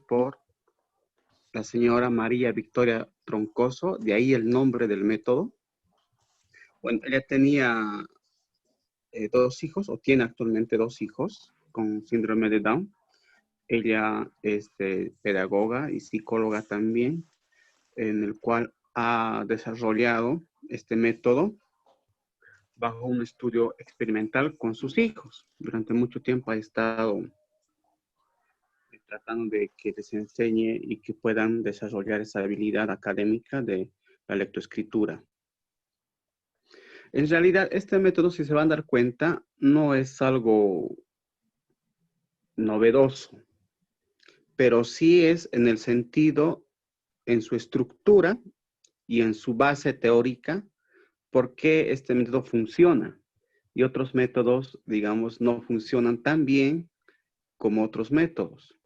por la señora María Victoria Troncoso, de ahí el nombre del método. Bueno, ella tenía dos hijos, o tiene actualmente dos hijos con síndrome de Down. Ella es pedagoga y psicóloga también, en el cual ha desarrollado este método bajo un estudio experimental con sus hijos. Durante mucho tiempo ha estado tratando de que les enseñe y que puedan desarrollar esa habilidad académica de la lectoescritura. En realidad, este método, si se van a dar cuenta, no es algo novedoso, pero sí es en el sentido, en su estructura y en su base teórica, por qué este método funciona. Y otros métodos, digamos, no funcionan tan bien como otros métodos.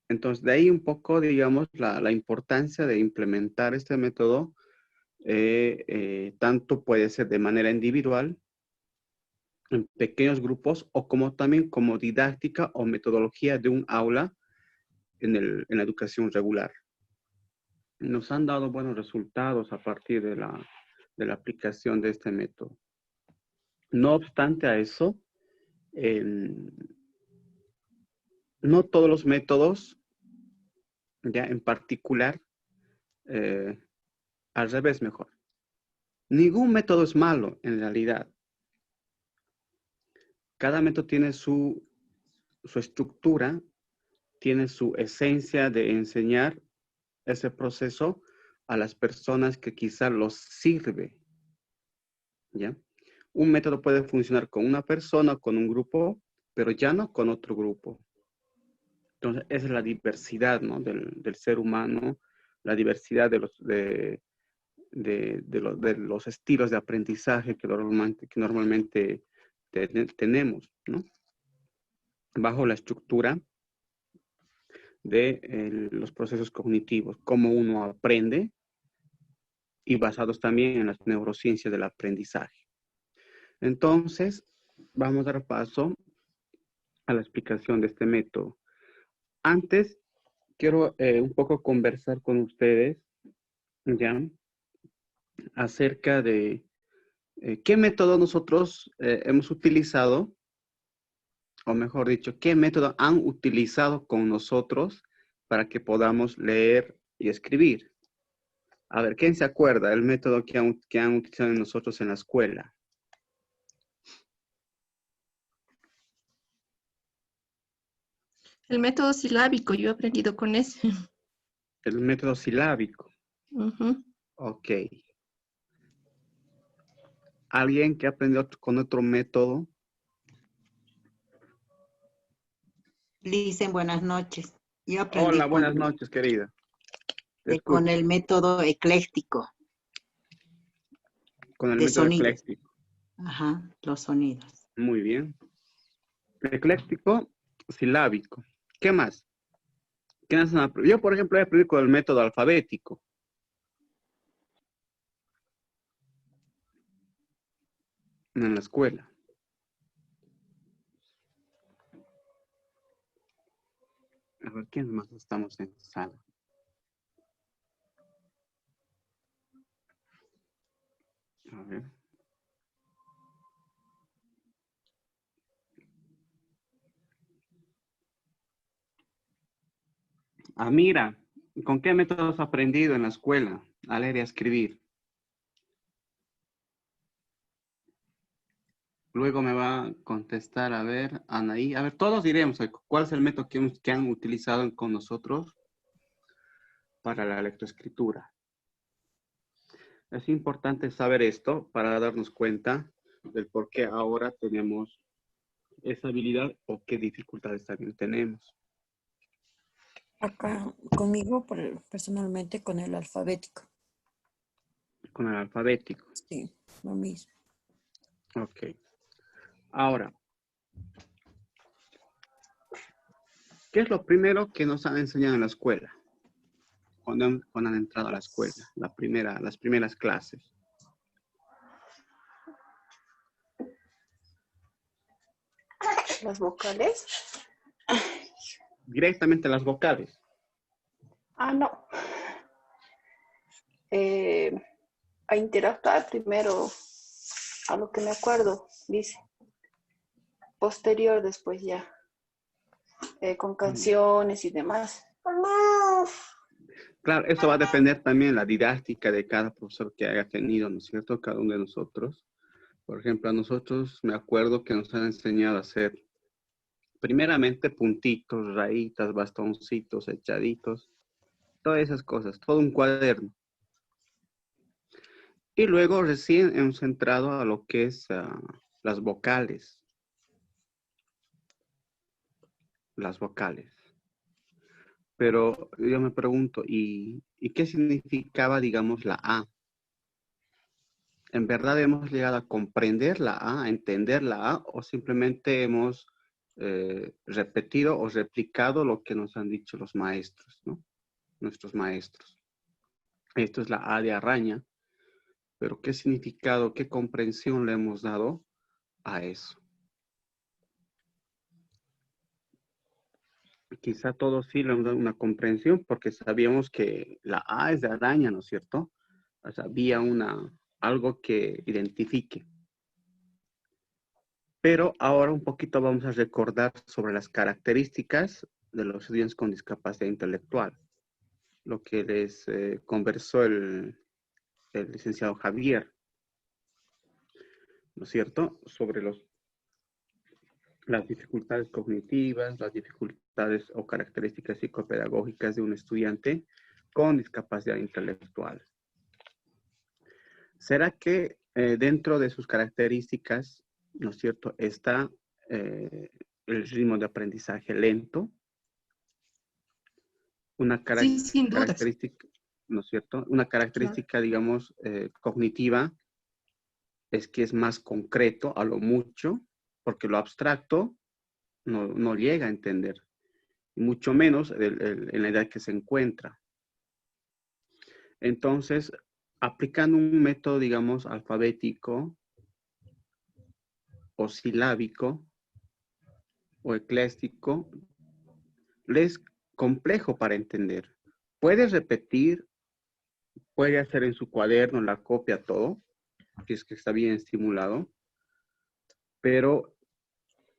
Entonces, de ahí un poco, digamos, la importancia de implementar este método, tanto puede ser de manera individual, en pequeños grupos, o como también como didáctica o metodología de un aula en la educación regular. Nos han dado buenos resultados a partir de la aplicación de este método. No obstante a eso, no todos los métodos, ya en particular, al revés mejor. Ningún método es malo en realidad. Cada método tiene su estructura, tiene su esencia de enseñar ese proceso a las personas que quizá los sirve, ¿ya? Un método puede funcionar con una persona, con un grupo, pero ya no con otro grupo. Entonces, esa es la diversidad, ¿no? del ser humano, la diversidad de los estilos de aprendizaje que normalmente tenemos, ¿no? Bajo la estructura de los procesos cognitivos, cómo uno aprende, y basados también en las neurociencias del aprendizaje. Entonces, vamos a dar paso a la explicación de este método. Antes, quiero un poco conversar con ustedes, ¿ya? Acerca de qué método nosotros hemos utilizado, o mejor dicho, qué método han utilizado con nosotros para que podamos leer y escribir. A ver, ¿quién se acuerda del método que han utilizado nosotros en la escuela? El método silábico, yo he aprendido con ese. El método silábico. Uh-huh. Ok. ¿Alguien que aprendió con otro método? Dicen buenas noches. Yo Hola, aprendí buenas noches, querida. Te con escucho. el método ecléctico Con el de método sonidos. ecléctico. Ajá, los sonidos. Muy bien. Ecléctico, silábico. ¿Qué más? ¿Qué más han aprendido? Yo, por ejemplo, he aprendido con el método alfabético. En la escuela. A ver, ¿quién más estamos en sala? A ver. Ah, mira, ¿con qué método has aprendido en la escuela a leer y a escribir? Luego me va a contestar, a ver, Anaí. A ver, todos diremos cuál es el método que han utilizado con nosotros para la lectoescritura. Es importante saber esto para darnos cuenta del por qué ahora tenemos esa habilidad o qué dificultades también tenemos. Acá conmigo, personalmente, con el alfabético. Con el alfabético. Sí, lo mismo. Ok. Ahora, ¿qué es lo primero que nos han enseñado en la escuela? Cuando han entrado a la escuela, las primeras clases. Las vocales. directamente las vocales. Ah, no. A interactuar primero, a lo que me acuerdo, dice. Posterior después ya, con canciones y demás. Claro, eso va a depender también de la didáctica de cada profesor que haya tenido, ¿no es cierto? Cada uno de nosotros. Por ejemplo, a nosotros me acuerdo que nos han enseñado a hacer primeramente puntitos, rayitas, bastoncitos, echaditos, todas esas cosas, todo un cuaderno. Y luego recién hemos entrado a lo que es las vocales. Las vocales. Pero yo me pregunto, ¿y qué significaba, digamos, la A? ¿En verdad hemos llegado a comprender la A, a entender la A, o simplemente hemos repetido o replicado lo que nos han dicho los maestros, ¿no? Nuestros maestros. Esto es la A de araña, pero ¿qué significado, qué comprensión le hemos dado a eso? Quizá todos sí le hemos dado una comprensión porque sabíamos que la A es de araña, ¿no es cierto? O sea, había algo que identifique. Pero ahora un poquito vamos a recordar sobre las características de los estudiantes con discapacidad intelectual. Lo que les conversó el licenciado Javier, ¿no es cierto? Sobre las dificultades cognitivas, las dificultades o características psicopedagógicas de un estudiante con discapacidad intelectual. ¿Será que dentro de sus características, ¿no es cierto?, está el ritmo de aprendizaje lento? Una Sí, sin dudas. característica, ¿no es cierto? Una característica, digamos, cognitiva es que es más concreto a lo mucho, porque lo abstracto no llega a entender, y mucho menos en la edad que se encuentra. Entonces, aplicando un método, digamos, alfabético o silábico o ecléctico, le es complejo para entender. Puede repetir, puede hacer en su cuaderno la copia, todo, si es que está bien estimulado, pero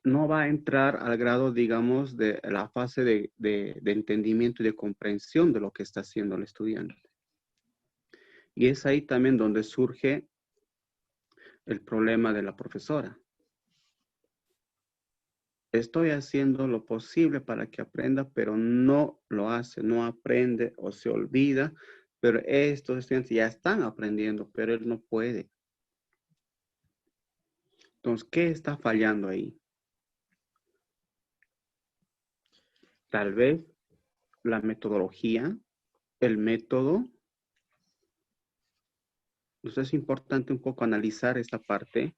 no va a entrar al grado, digamos, de la fase de entendimiento y de comprensión de lo que está haciendo el estudiante. Y es ahí también donde surge el problema de la profesora. Estoy haciendo lo posible para que aprenda, pero no lo hace, no aprende o se olvida, pero estos estudiantes ya están aprendiendo, pero él no puede. Entonces, ¿qué está fallando ahí? Tal vez la metodología, el método. Entonces es importante un poco analizar esta parte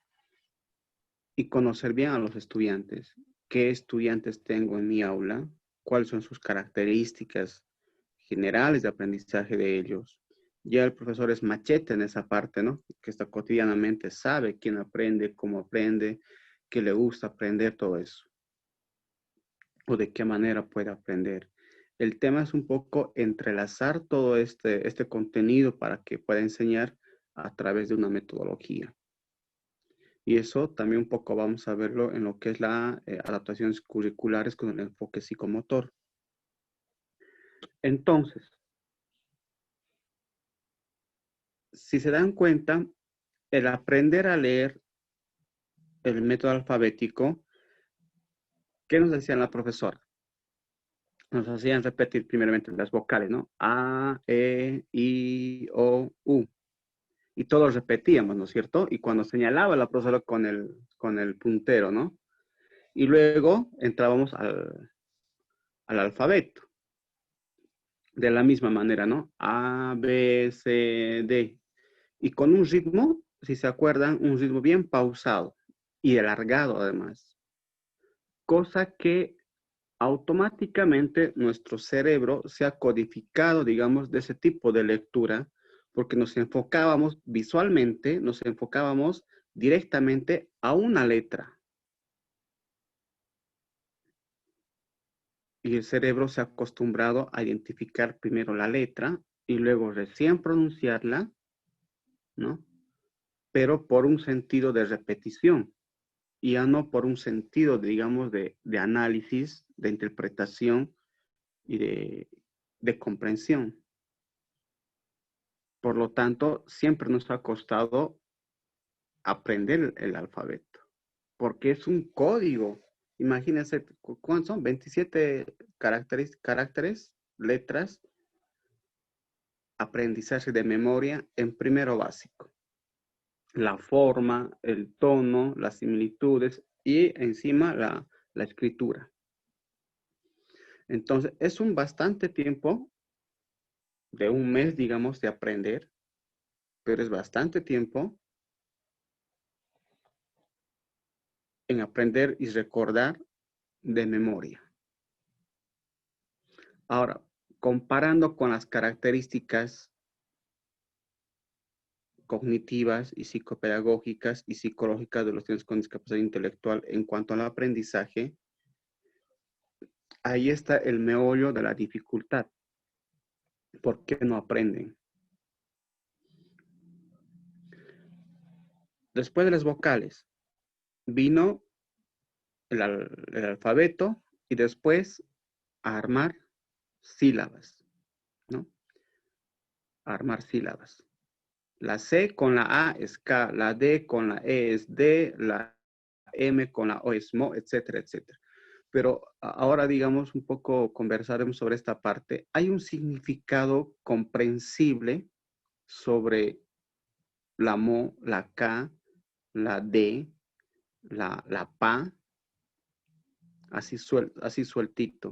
y conocer bien a los estudiantes. ¿Qué estudiantes tengo en mi aula? ¿Cuáles son sus características generales de aprendizaje de ellos? Ya el profesor es machete en esa parte, ¿no? Que está cotidianamente, sabe quién aprende, cómo aprende, qué le gusta aprender, todo eso. O de qué manera puede aprender. El tema es un poco entrelazar todo este contenido para que pueda enseñar a través de una metodología. Y eso también un poco vamos a verlo en lo que es la adaptaciones curriculares con el enfoque psicomotor. Entonces, si se dan cuenta, el aprender a leer el método alfabético, ¿qué nos decía la profesora? Nos hacían repetir primeramente las vocales, ¿no? A, E, I, O, U. Y todos repetíamos, ¿no es cierto? Y cuando señalaba la profesora con el puntero, ¿no? Y luego entrábamos al alfabeto. De la misma manera, ¿no? A, B, C, D. Y con un ritmo, si se acuerdan, un ritmo bien pausado y alargado además. Cosa que automáticamente nuestro cerebro se ha codificado, digamos, de ese tipo de lectura, porque nos enfocábamos visualmente, nos enfocábamos directamente a una letra. Y el cerebro se ha acostumbrado a identificar primero la letra y luego recién pronunciarla, ¿no? Pero por un sentido de repetición y ya no por un sentido, digamos, de análisis, de interpretación y de comprensión. Por lo tanto, siempre nos ha costado aprender el alfabeto, porque es un código. Imagínense, ¿cuántos son? 27 caracteres, letras, aprendizaje de memoria en primero básico. La forma, el tono, las similitudes y encima la escritura. Entonces, es un bastante tiempo, de un mes, digamos, de aprender, pero es bastante tiempo en aprender y recordar de memoria. Ahora, comparando con las características cognitivas y psicopedagógicas y psicológicas de los estudiantes con discapacidad intelectual en cuanto al aprendizaje, ahí está el meollo de la dificultad. ¿Por qué no aprenden? Después de las vocales, vino el alfabeto y después a armar sílabas, ¿no? A armar sílabas. La C con la A es K, la D con la E es D, la M con la O es MO, etcétera, etcétera. Pero ahora, digamos, un poco conversaremos sobre esta parte. Hay un significado comprensible sobre la MO, la K, la D, la PA, así sueltito.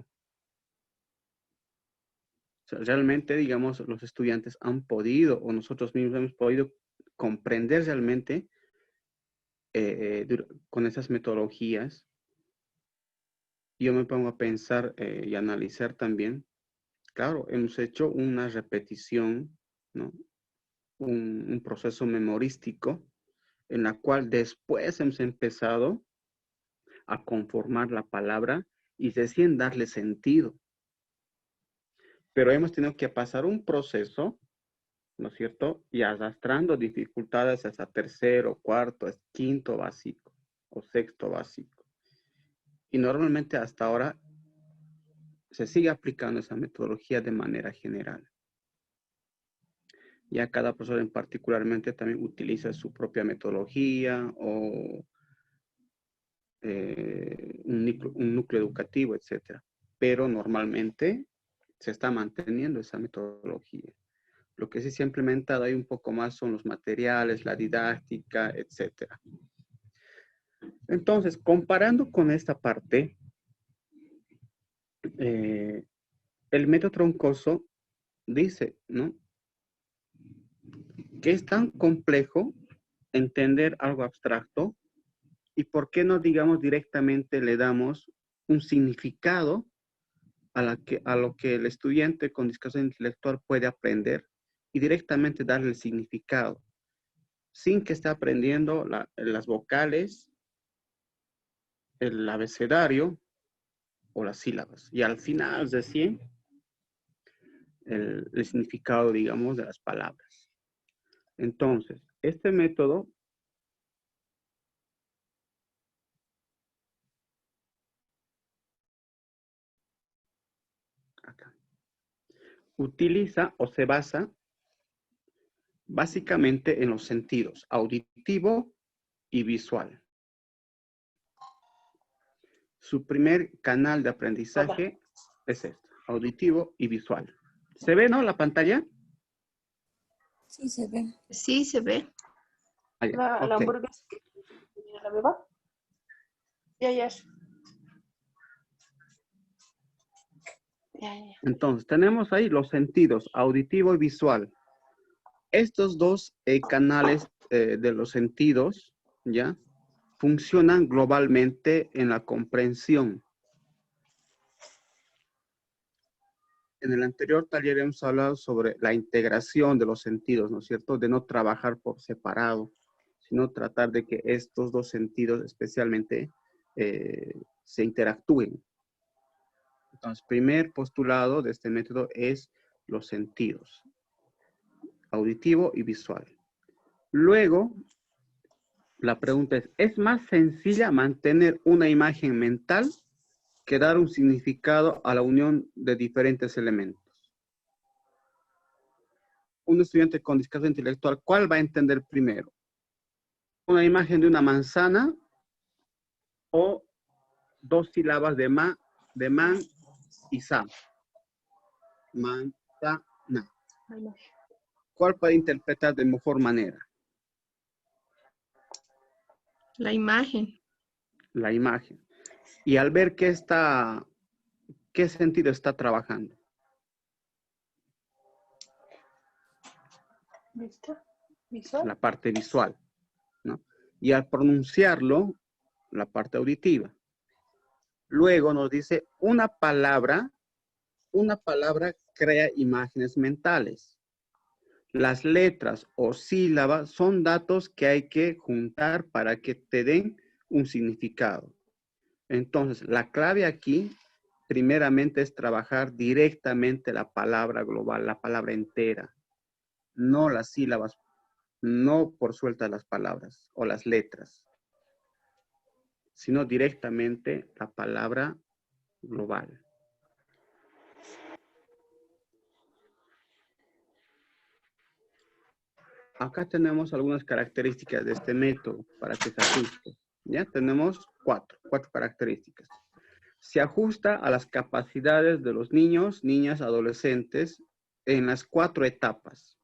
O sea, realmente, digamos, los estudiantes han podido, o nosotros mismos hemos podido comprender realmente con esas metodologías. Yo me pongo a pensar y analizar también. Claro, hemos hecho una repetición, ¿no? Un proceso memorístico en la cual después hemos empezado a conformar la palabra y recién darle sentido. Pero hemos tenido que pasar un proceso, ¿no es cierto? Y arrastrando dificultades hasta tercero, cuarto, quinto básico o sexto básico. Y normalmente hasta ahora se sigue aplicando esa metodología de manera general. Ya cada profesor en particularmente también utiliza su propia metodología o un núcleo educativo, etc. Pero normalmente se está manteniendo esa metodología. Lo que sí se ha implementado ahí un poco más son los materiales, la didáctica, etc. Entonces, comparando con esta parte, el método troncoso dice, ¿no? Que es tan complejo entender algo abstracto y por qué no, digamos, directamente le damos un significado a lo que el estudiante con discapacidad intelectual puede aprender y directamente darle el significado, sin que esté aprendiendo las vocales, el abecedario o las sílabas. Y al final recién el significado, digamos, de las palabras. Entonces, este método acá, utiliza o se basa básicamente en los sentidos auditivo y visual. Su primer canal de aprendizaje es este, auditivo y visual. ¿Se ve, no, la pantalla? Sí, se ve. Sí, se ve. Allá, La ok. hamburguesa que tenía la beba. Ya, ya. Ya, ya. Entonces, tenemos ahí los sentidos, auditivo y visual. Estos dos canales de los sentidos, ¿ya? Funcionan globalmente en la comprensión. En el anterior taller hemos hablado sobre la integración de los sentidos, ¿no es cierto? De no trabajar por separado, sino tratar de que estos dos sentidos especialmente se interactúen. Entonces, primer postulado de este método es los sentidos, auditivo y visual. Luego, la pregunta ¿es más sencilla mantener una imagen mental que dar un significado a la unión de diferentes elementos? Un estudiante con discapacidad intelectual, ¿cuál va a entender primero? ¿Una imagen de una manzana o dos sílabas de man y sa? Manzana. ¿Cuál puede interpretar de mejor manera? La imagen. La imagen. Y al ver ¿qué sentido está trabajando? ¿Vista? ¿Visual? La parte visual, ¿no? Y al pronunciarlo, la parte auditiva. Luego nos dice una palabra crea imágenes mentales. Las letras o sílabas son datos que hay que juntar para que te den un significado. Entonces, la clave aquí, primeramente, es trabajar directamente la palabra global, la palabra entera, no las sílabas, no por sueltas las palabras o las letras, sino directamente la palabra global. Acá tenemos algunas características de este método para que se ajuste. Ya tenemos cuatro características. Se ajusta a las capacidades de los niños, niñas, adolescentes en las 4 etapas.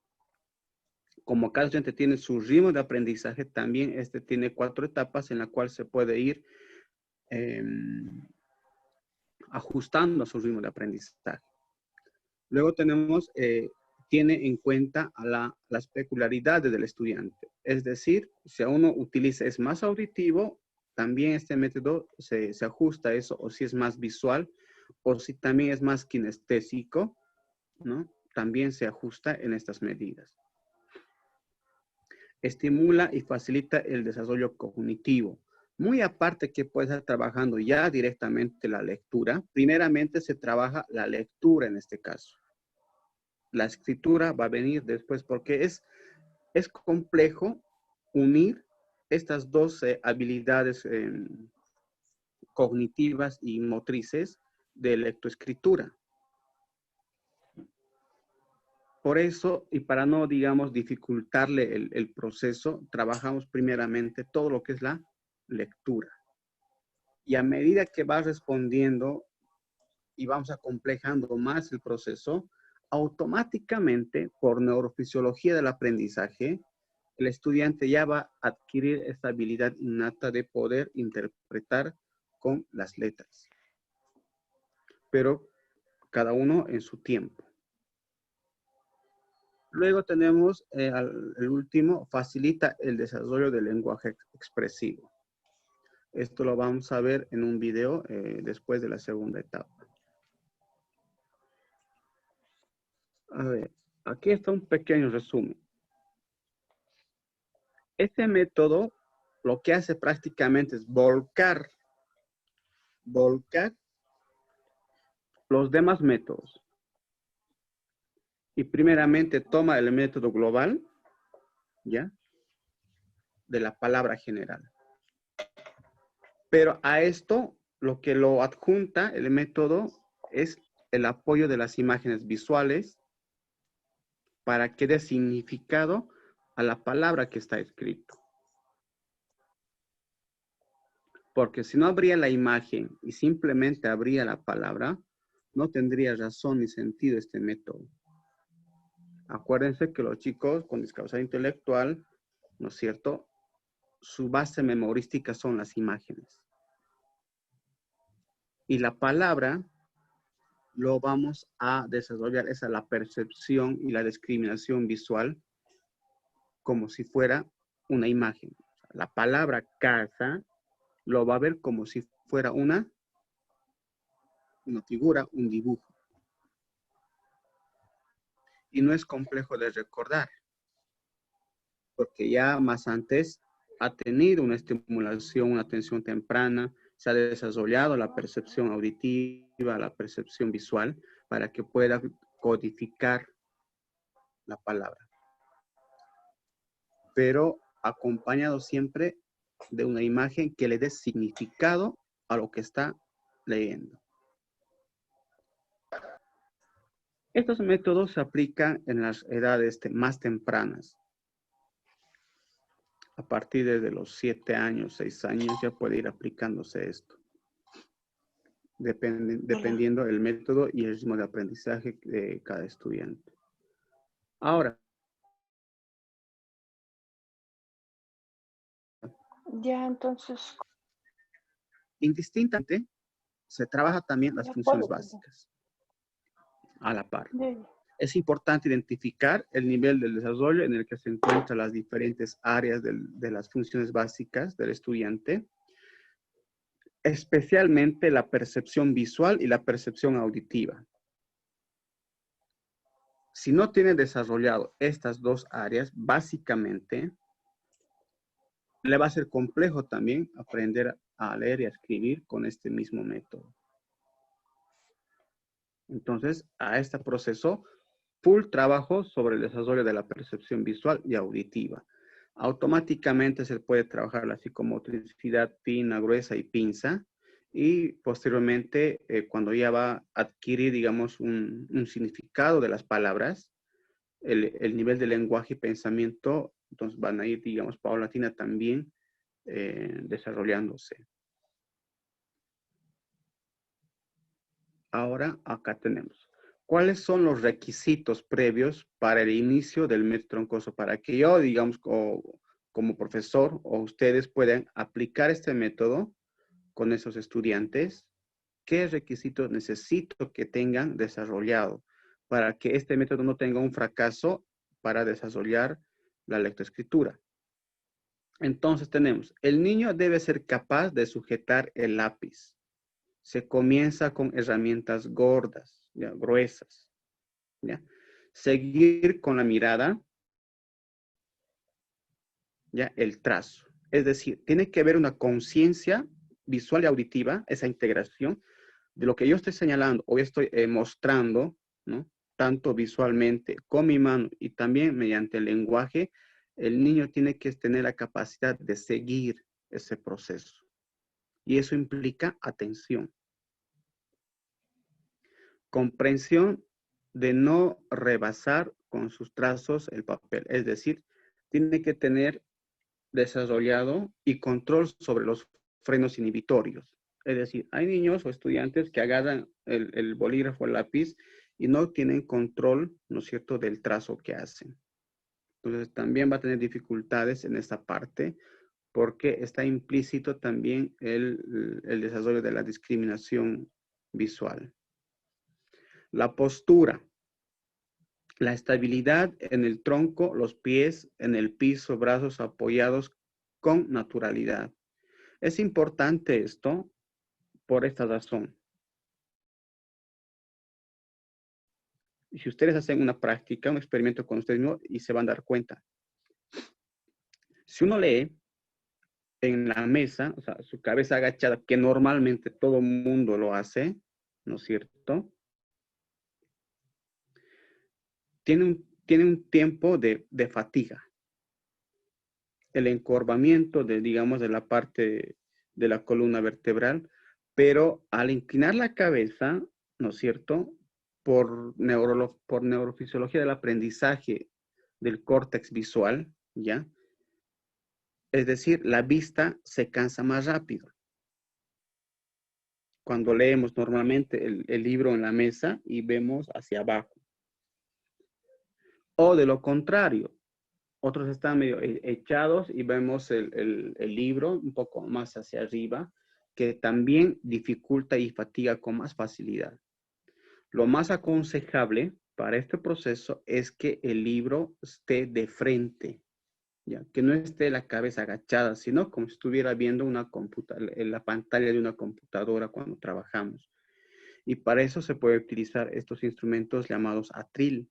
Como cada estudiante tiene su ritmo de aprendizaje, también este tiene 4 etapas en las cuales se puede ir ajustando a su ritmo de aprendizaje. Luego tenemos, tiene en cuenta a las peculiaridades del estudiante. Es decir, si a uno utiliza, es más auditivo, también este método se ajusta a eso, o si es más visual, o si también es más kinestésico, ¿no? También se ajusta en estas medidas. Estimula y facilita el desarrollo cognitivo. Muy aparte que puede estar trabajando ya directamente la lectura, primeramente se trabaja la lectura en este caso. La escritura va a venir después porque es complejo unir estas dos habilidades cognitivas y motrices de lectoescritura. Por eso, y para no, digamos, dificultarle el proceso, trabajamos primeramente todo lo que es la lectura. Y a medida que va respondiendo y vamos acomplejando más el proceso, automáticamente, por neurofisiología del aprendizaje, el estudiante ya va a adquirir esta habilidad innata de poder interpretar con las letras. Pero cada uno en su tiempo. Luego tenemos el último, facilita el desarrollo del lenguaje expresivo. Esto lo vamos a ver en un video después de la segunda etapa. A ver, aquí está un pequeño resumen. Este método lo que hace prácticamente es volcar los demás métodos. Y primeramente toma el método global, ¿ya? De la palabra general. Pero a esto lo que lo adjunta el método es el apoyo de las imágenes visuales para que dé significado a la palabra que está escrito. Porque si no habría la imagen y simplemente habría la palabra, no tendría razón ni sentido este método. Acuérdense que los chicos con discapacidad intelectual, ¿no es cierto? Su base memorística son las imágenes. Y la palabra lo vamos a desarrollar, esa es la percepción y la discriminación visual como si fuera una imagen. La palabra casa lo va a ver como si fuera una figura, un dibujo. Y no es complejo de recordar, porque ya más antes ha tenido una estimulación, una atención temprana, se ha desarrollado la percepción auditiva, la percepción visual para que pueda codificar la palabra. Pero acompañado siempre de una imagen que le dé significado a lo que está leyendo. Estos métodos se aplican en las edades más tempranas. A partir de los 7 años, 6 años, ya puede ir aplicándose esto. Dependiendo del método y el ritmo de aprendizaje de cada estudiante. Ahora, Ya, entonces, indistintamente, se trabaja también las ya funciones puedo. básicas a la par. Ya, ya. Es importante identificar el nivel del desarrollo en el que se encuentran las diferentes áreas de las funciones básicas del estudiante, especialmente la percepción visual y la percepción auditiva. Si no tiene desarrollado estas dos áreas, básicamente, le va a ser complejo también aprender a leer y a escribir con este mismo método. Entonces, a este proceso, full trabajo sobre el desarrollo de la percepción visual y auditiva. Automáticamente se puede trabajar la psicomotricidad fina, gruesa y pinza. Y posteriormente, cuando ya va a adquirir, digamos, un significado de las palabras, el nivel de lenguaje y pensamiento, entonces van a ir, digamos, paulatina también desarrollándose. Ahora, acá tenemos. ¿Cuáles son los requisitos previos para el inicio del método troncoso? Para que yo, digamos, como profesor o ustedes puedan aplicar este método con esos estudiantes. ¿Qué requisitos necesito que tengan desarrollado para que este método no tenga un fracaso para desarrollar la lectoescritura? Entonces tenemos, el niño debe ser capaz de sujetar el lápiz. Se comienza con herramientas gordas, ¿ya? Gruesas. ¿Ya? Seguir con la mirada, ¿ya? El trazo. Es decir, tiene que haber una conciencia visual y auditiva, esa integración de lo que yo estoy señalando o estoy mostrando, ¿no? Tanto visualmente con mi mano y también mediante el lenguaje, el niño tiene que tener la capacidad de seguir ese proceso. Y eso implica atención. Comprensión de no rebasar con sus trazos el papel. Es decir, tiene que tener desarrollado y control sobre los frenos inhibitorios. Es decir, hay niños o estudiantes que agarran el bolígrafo o el lápiz y no tienen control, ¿no es cierto?, del trazo que hacen. Entonces, también va a tener dificultades en esta parte porque está implícito también el desarrollo de la discriminación visual. La postura, la estabilidad en el tronco, los pies en el piso, brazos apoyados con naturalidad. Es importante esto por esta razón. Si ustedes hacen una práctica, un experimento con ustedes mismos y se van a dar cuenta. Si uno lee en la mesa, o sea, su cabeza agachada, que normalmente todo mundo lo hace, ¿no es cierto? Tiene un tiempo de fatiga. El encorvamiento digamos, de la parte de la columna vertebral, pero al inclinar la cabeza, ¿no es cierto?, por neurofisiología del aprendizaje del córtex visual, ¿ya? Es decir, la vista se cansa más rápido. Cuando leemos normalmente el libro en la mesa y vemos hacia abajo. O de lo contrario, otros están medio echados y vemos el libro un poco más hacia arriba, que también dificulta y fatiga con más facilidad. Lo más aconsejable para este proceso es que el libro esté de frente, ¿ya? Que no esté la cabeza agachada, sino como si estuviera viendo en la pantalla de una computadora cuando trabajamos. Y para eso se puede utilizar estos instrumentos llamados atril,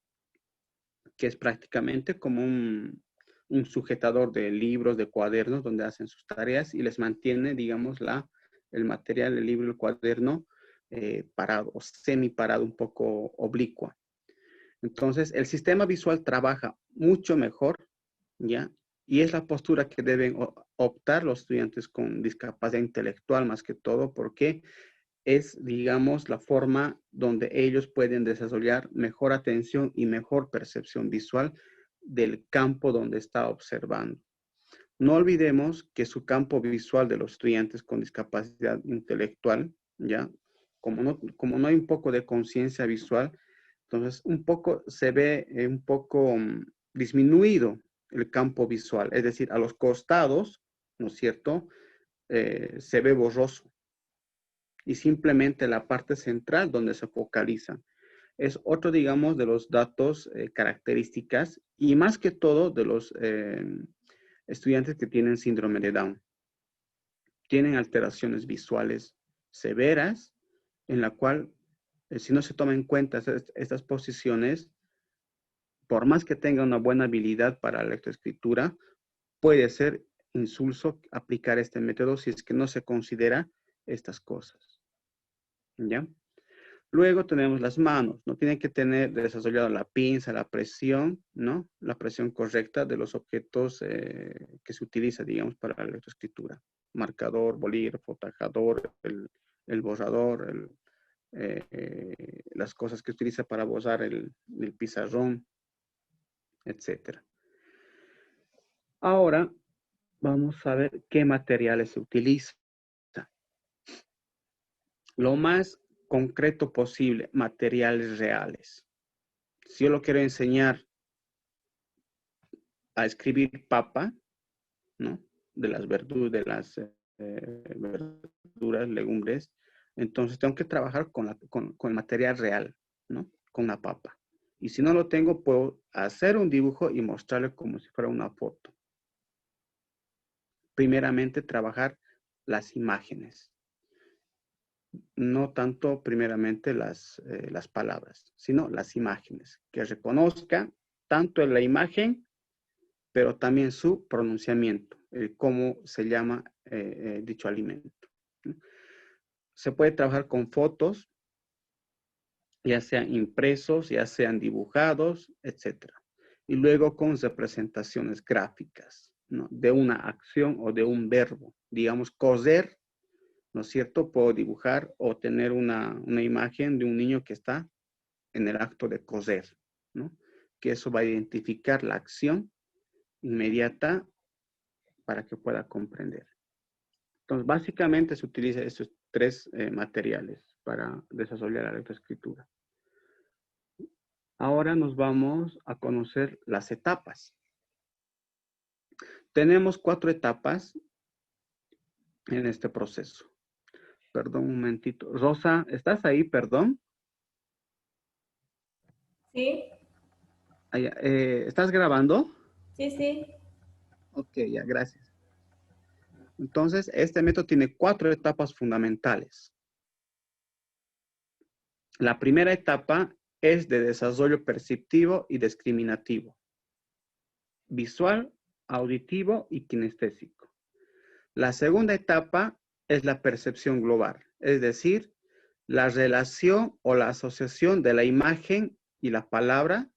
que es prácticamente como un sujetador de libros, de cuadernos, donde hacen sus tareas y les mantiene, digamos, el material, el libro, el cuaderno, parado o semi-parado, un poco oblicua. Entonces, el sistema visual trabaja mucho mejor, ¿ya? Y es la postura que deben optar los estudiantes con discapacidad intelectual más que todo, porque es, digamos, la forma donde ellos pueden desarrollar mejor atención y mejor percepción visual del campo donde está observando. No olvidemos que su campo visual de los estudiantes con discapacidad intelectual, ¿ya? Como no hay un poco de conciencia visual, entonces un poco se ve un poco disminuido el campo visual, es decir, a los costados, ¿no es cierto? Se ve borroso y simplemente la parte central donde se focaliza. Es otro, digamos, de los datos características y más que todo de los estudiantes que tienen síndrome de Down. Tienen alteraciones visuales severas en la cual, si no se toman en cuenta estas posiciones, por más que tenga una buena habilidad para la lectoescritura, puede ser insulso aplicar este método si es que no se considera estas cosas. ¿Ya? Luego tenemos las manos, ¿no? Tienen que tener desarrollado la pinza, la presión, ¿no? La presión correcta de los objetos que se utiliza, digamos, para la lectoescritura. Marcador, bolígrafo, tajador, el borrador, las cosas que utiliza para borrar el pizarrón, etc. Ahora vamos a ver qué materiales se utilizan. Lo más concreto posible, materiales reales. Si yo lo quiero enseñar a escribir papa, ¿no? De las verduras, legumbres, entonces tengo que trabajar con el material real, ¿no? Con la papa. Y si no lo tengo, puedo hacer un dibujo y mostrarle como si fuera una foto. Primeramente, trabajar las imágenes. No tanto primeramente las palabras, sino las imágenes. Que reconozca tanto en la imagen, pero también su pronunciamiento, cómo se llama dicho alimento. Se puede trabajar con fotos, ya sean impresos, ya sean dibujados, etc. Y luego con representaciones gráficas, ¿no? De una acción o de un verbo. Digamos, coser, ¿no es cierto? Puedo dibujar o tener una imagen de un niño que está en el acto de coser, ¿no? Que eso va a identificar la acción inmediata para que pueda comprender. Entonces, básicamente se utilizan estos tres materiales para desarrollar la lectoescritura. Ahora nos vamos a conocer las etapas. Tenemos 4 etapas en este proceso. Perdón, un momentito. Rosa, ¿estás ahí? Perdón. Sí, ¿Estás grabando? sí, sí. Ok, ya, gracias. Entonces, este método tiene 4 etapas fundamentales. La primera etapa es de desarrollo perceptivo y discriminativo. Visual, auditivo y kinestésico. La segunda etapa es la percepción global, es decir, la relación o la asociación de la imagen y la palabra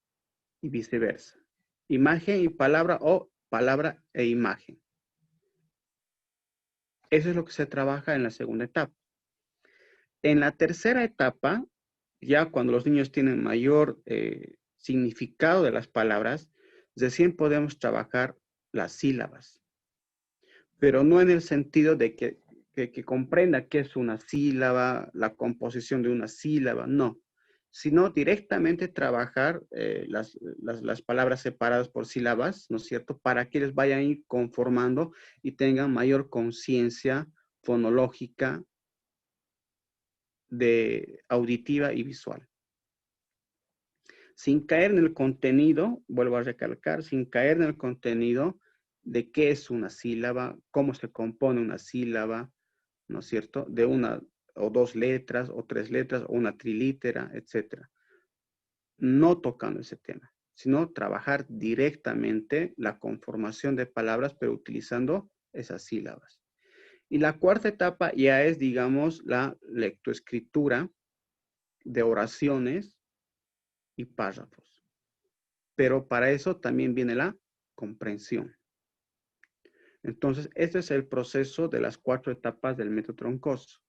y viceversa. Imagen y palabra o palabra e imagen. Eso es lo que se trabaja en la segunda etapa. En la tercera etapa, ya cuando los niños tienen mayor significado de las palabras, recién podemos trabajar las sílabas. Pero no en el sentido de que comprenda qué es una sílaba, la composición de una sílaba, no. Sino directamente trabajar las palabras separadas por sílabas, ¿no es cierto? Para que ellos vayan a ir conformando y tengan mayor conciencia fonológica de auditiva y visual. Sin caer en el contenido, vuelvo a recalcar, sin caer en el contenido de qué es una sílaba, cómo se compone una sílaba, ¿no es cierto? De una o 2 letras o 3 letras o una trilítera, etc. No tocando ese tema, sino trabajar directamente la conformación de palabras, pero utilizando esas sílabas. Y la cuarta etapa ya es, digamos, la lectoescritura de oraciones y párrafos. Pero para eso también viene la comprensión. Entonces, este es el proceso de las 4 etapas del método troncoso.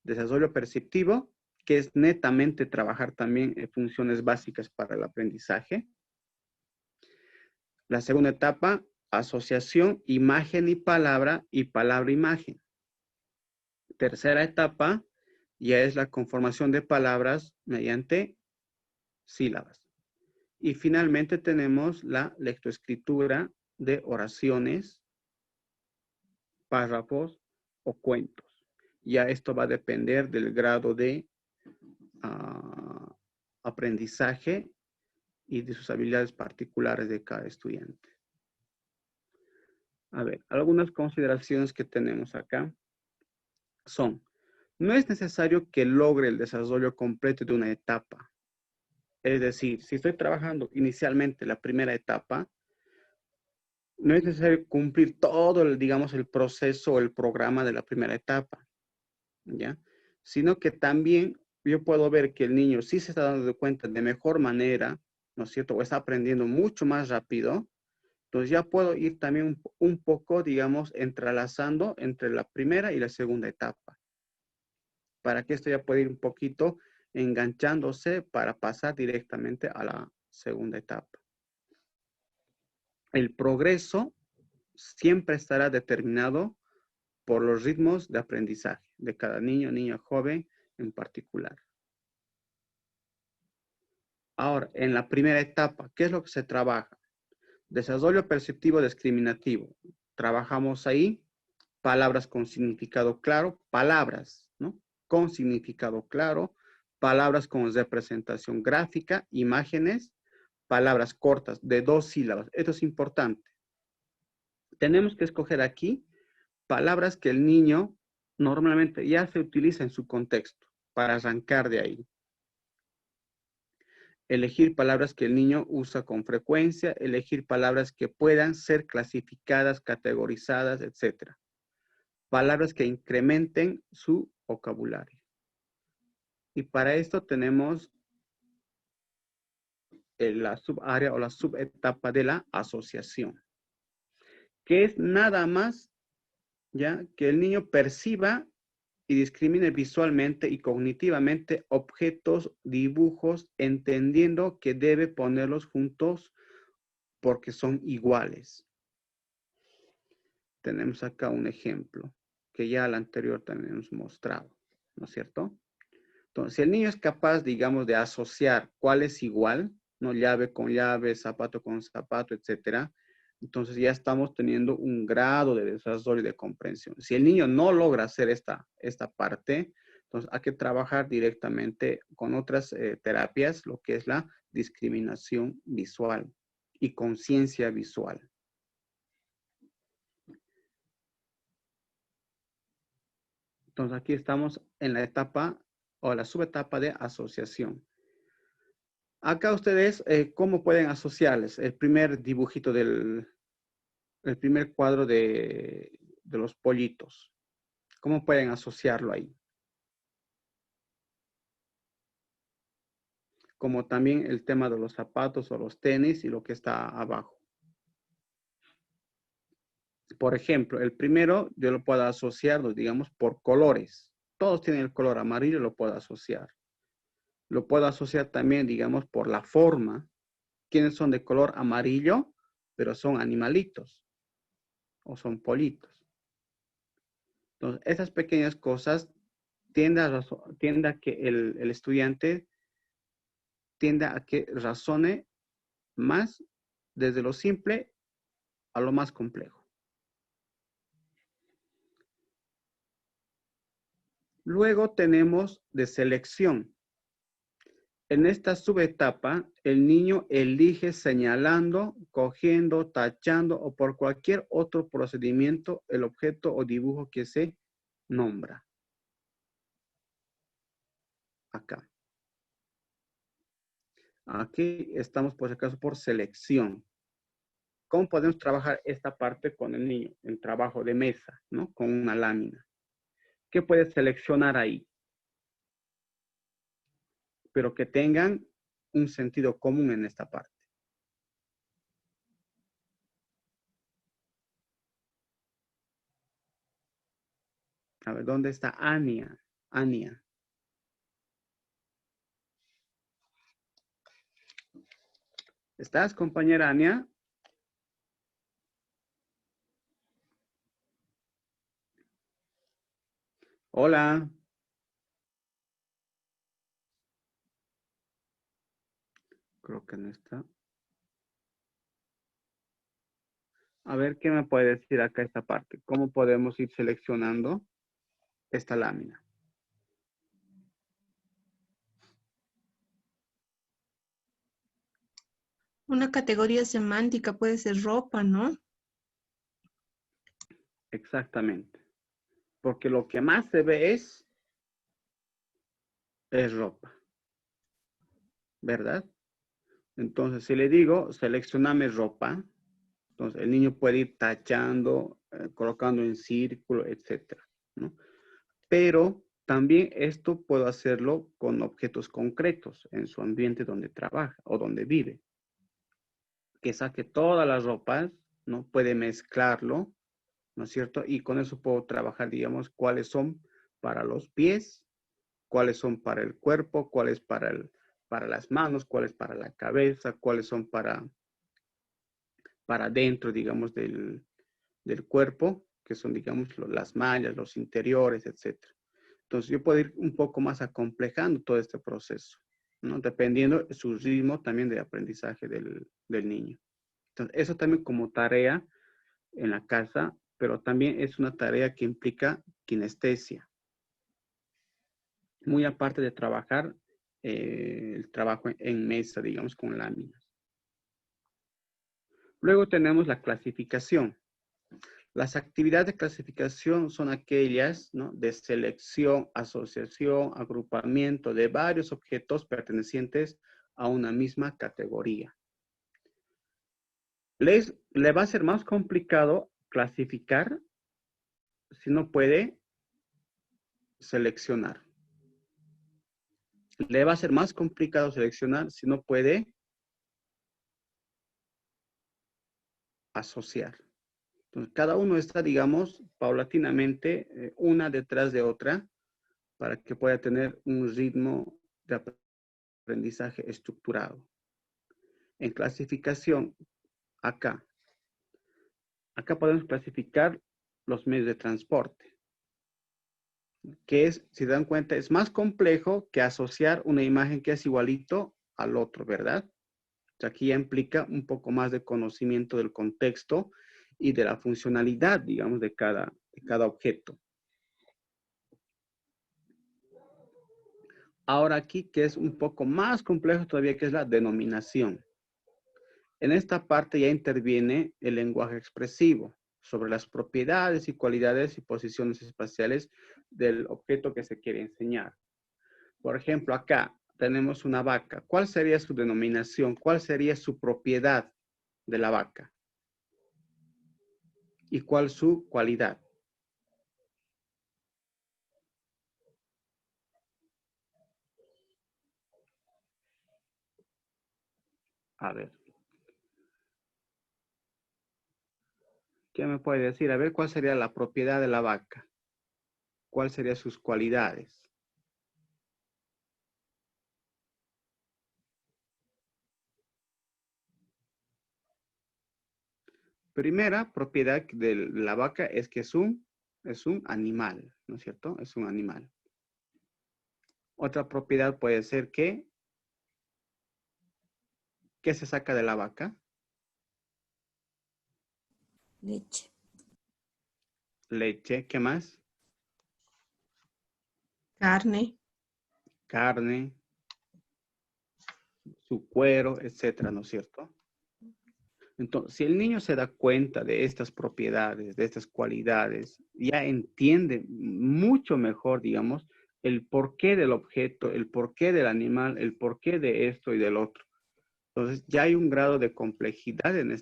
Desarrollo perceptivo, que es netamente trabajar también en funciones básicas para el aprendizaje. La segunda etapa, asociación, imagen y palabra-imagen. Tercera etapa, ya es la conformación de palabras mediante sílabas. Y finalmente tenemos la lectoescritura de oraciones, párrafos o cuentos. Ya esto va a depender del grado de aprendizaje y de sus habilidades particulares de cada estudiante. A ver, algunas consideraciones que tenemos acá son, no es necesario que logre el desarrollo completo de una etapa. Es decir, si estoy trabajando inicialmente la primera etapa, no es necesario cumplir todo el, digamos, el proceso o el programa de la primera etapa, ¿ya? Sino que también yo puedo ver que el niño sí se está dando cuenta de mejor manera, ¿no es cierto? O está aprendiendo mucho más rápido. Entonces ya puedo ir también un poco, digamos, entrelazando entre la primera y la segunda etapa. Para que esto ya pueda ir un poquito enganchándose para pasar directamente a la segunda etapa. El progreso siempre estará determinado por los ritmos de aprendizaje de cada niño, niña, joven en particular. Ahora, en la primera etapa, ¿qué es lo que se trabaja? Desarrollo perceptivo discriminativo. Trabajamos ahí palabras con significado claro, palabras, ¿no? Con significado claro, palabras con representación gráfica, imágenes, palabras cortas de 2 sílabas. Esto es importante. Tenemos que escoger aquí palabras que el niño normalmente ya se utiliza en su contexto para arrancar de ahí. Elegir palabras que el niño usa con frecuencia, elegir palabras que puedan ser clasificadas, categorizadas, etc. Palabras que incrementen su vocabulario. Y para esto tenemos la subárea o la subetapa de la asociación, que es nada más ya que el niño perciba y discrimine visualmente y cognitivamente objetos, dibujos, entendiendo que debe ponerlos juntos porque son iguales. Tenemos acá un ejemplo que ya al anterior también hemos mostrado, ¿no es cierto? Entonces, si el niño es capaz, digamos, de asociar cuál es igual, ¿no? Llave con llave, zapato con zapato, etcétera, entonces ya estamos teniendo un grado de desarrollo y de comprensión. Si el niño no logra hacer esta parte, entonces hay que trabajar directamente con otras terapias, lo que es la discriminación visual y conciencia visual. Entonces aquí estamos en la etapa o la subetapa de asociación. Acá ustedes, ¿cómo pueden asociarles? El primer dibujito el primer cuadro de los pollitos. ¿Cómo pueden asociarlo ahí? Como también el tema de los zapatos o los tenis y lo que está abajo. Por ejemplo, el primero yo lo puedo asociar, digamos, por colores. Todos tienen el color amarillo, lo puedo asociar. Lo puedo asociar también, digamos, por la forma. ¿Quiénes son de color amarillo, pero son animalitos? O son pollitos. Entonces, esas pequeñas cosas tiende a que el estudiante tienda a que razone más desde lo simple a lo más complejo. Luego tenemos de selección. En esta subetapa, el niño elige señalando, cogiendo, tachando o por cualquier otro procedimiento el objeto o dibujo que se nombra. Acá. Aquí estamos por si acaso por selección. ¿Cómo podemos trabajar esta parte con el niño? El trabajo de mesa, ¿no? Con una lámina. ¿Qué puedes seleccionar ahí? Pero que tengan un sentido común en esta parte. A ver, ¿dónde está Ania? Ania. ¿Estás, compañera Ania? Hola. Creo que no está. A ver, ¿qué me puede decir acá esta parte? ¿Cómo podemos ir seleccionando esta lámina? Una categoría semántica puede ser ropa, ¿no? Exactamente. Porque lo que más se ve es ropa. ¿Verdad? Entonces, si le digo, seleccioname ropa, entonces el niño puede ir tachando, colocando en círculo, etcétera, ¿no? Pero también esto puedo hacerlo con objetos concretos en su ambiente donde trabaja o donde vive. Que saque todas las ropas, ¿no? Puede mezclarlo, ¿no es cierto? Y con eso puedo trabajar, digamos, cuáles son para los pies, cuáles son para el cuerpo, cuáles para las manos, cuáles para la cabeza, cuáles son para dentro, digamos, del cuerpo, que son, digamos, las mallas, los interiores, etcétera. Entonces, yo puedo ir un poco más acomplejando todo este proceso, ¿no? Dependiendo de su ritmo también de aprendizaje del niño. Entonces, eso también como tarea en la casa, pero también es una tarea que implica kinestesia. Muy aparte de trabajar el trabajo en mesa, digamos, con láminas. Luego tenemos la clasificación. Las actividades de clasificación son aquellas, ¿no? De selección, asociación, agrupamiento de varios objetos pertenecientes a una misma categoría. Le va a ser más complicado clasificar si no puede seleccionar. Le va a ser más complicado seleccionar si no puede asociar. Entonces, cada uno está, digamos, paulatinamente, una detrás de otra, para que pueda tener un ritmo de aprendizaje estructurado. En clasificación, acá podemos clasificar los medios de transporte, que es, si dan cuenta, es más complejo que asociar una imagen que es igualito al otro, ¿verdad? O sea, aquí ya implica un poco más de conocimiento del contexto y de la funcionalidad, digamos, de cada objeto. Ahora aquí, que es un poco más complejo todavía, que es la denominación. En esta parte ya interviene el lenguaje expresivo sobre las propiedades y cualidades y posiciones espaciales del objeto que se quiere enseñar. Por ejemplo, acá tenemos una vaca. ¿Cuál sería su denominación? ¿Cuál sería su propiedad de la vaca? ¿Y cuál su cualidad? A ver. ¿Qué me puede decir? A ver, ¿cuál sería la propiedad de la vaca? ¿Cuáles serían sus cualidades? Primera propiedad de la vaca es que es un animal, ¿no es cierto? Es un animal. Otra propiedad puede ser que, ¿qué se saca de la vaca? Leche. Leche, ¿qué más? Carne. Carne, su cuero, etcétera, ¿no es cierto? Entonces, si el niño se da cuenta de estas propiedades, de estas cualidades, ya entiende mucho mejor, digamos, el porqué del objeto, el porqué del animal, el porqué de esto y del otro. Entonces, ya hay un grado de complejidad en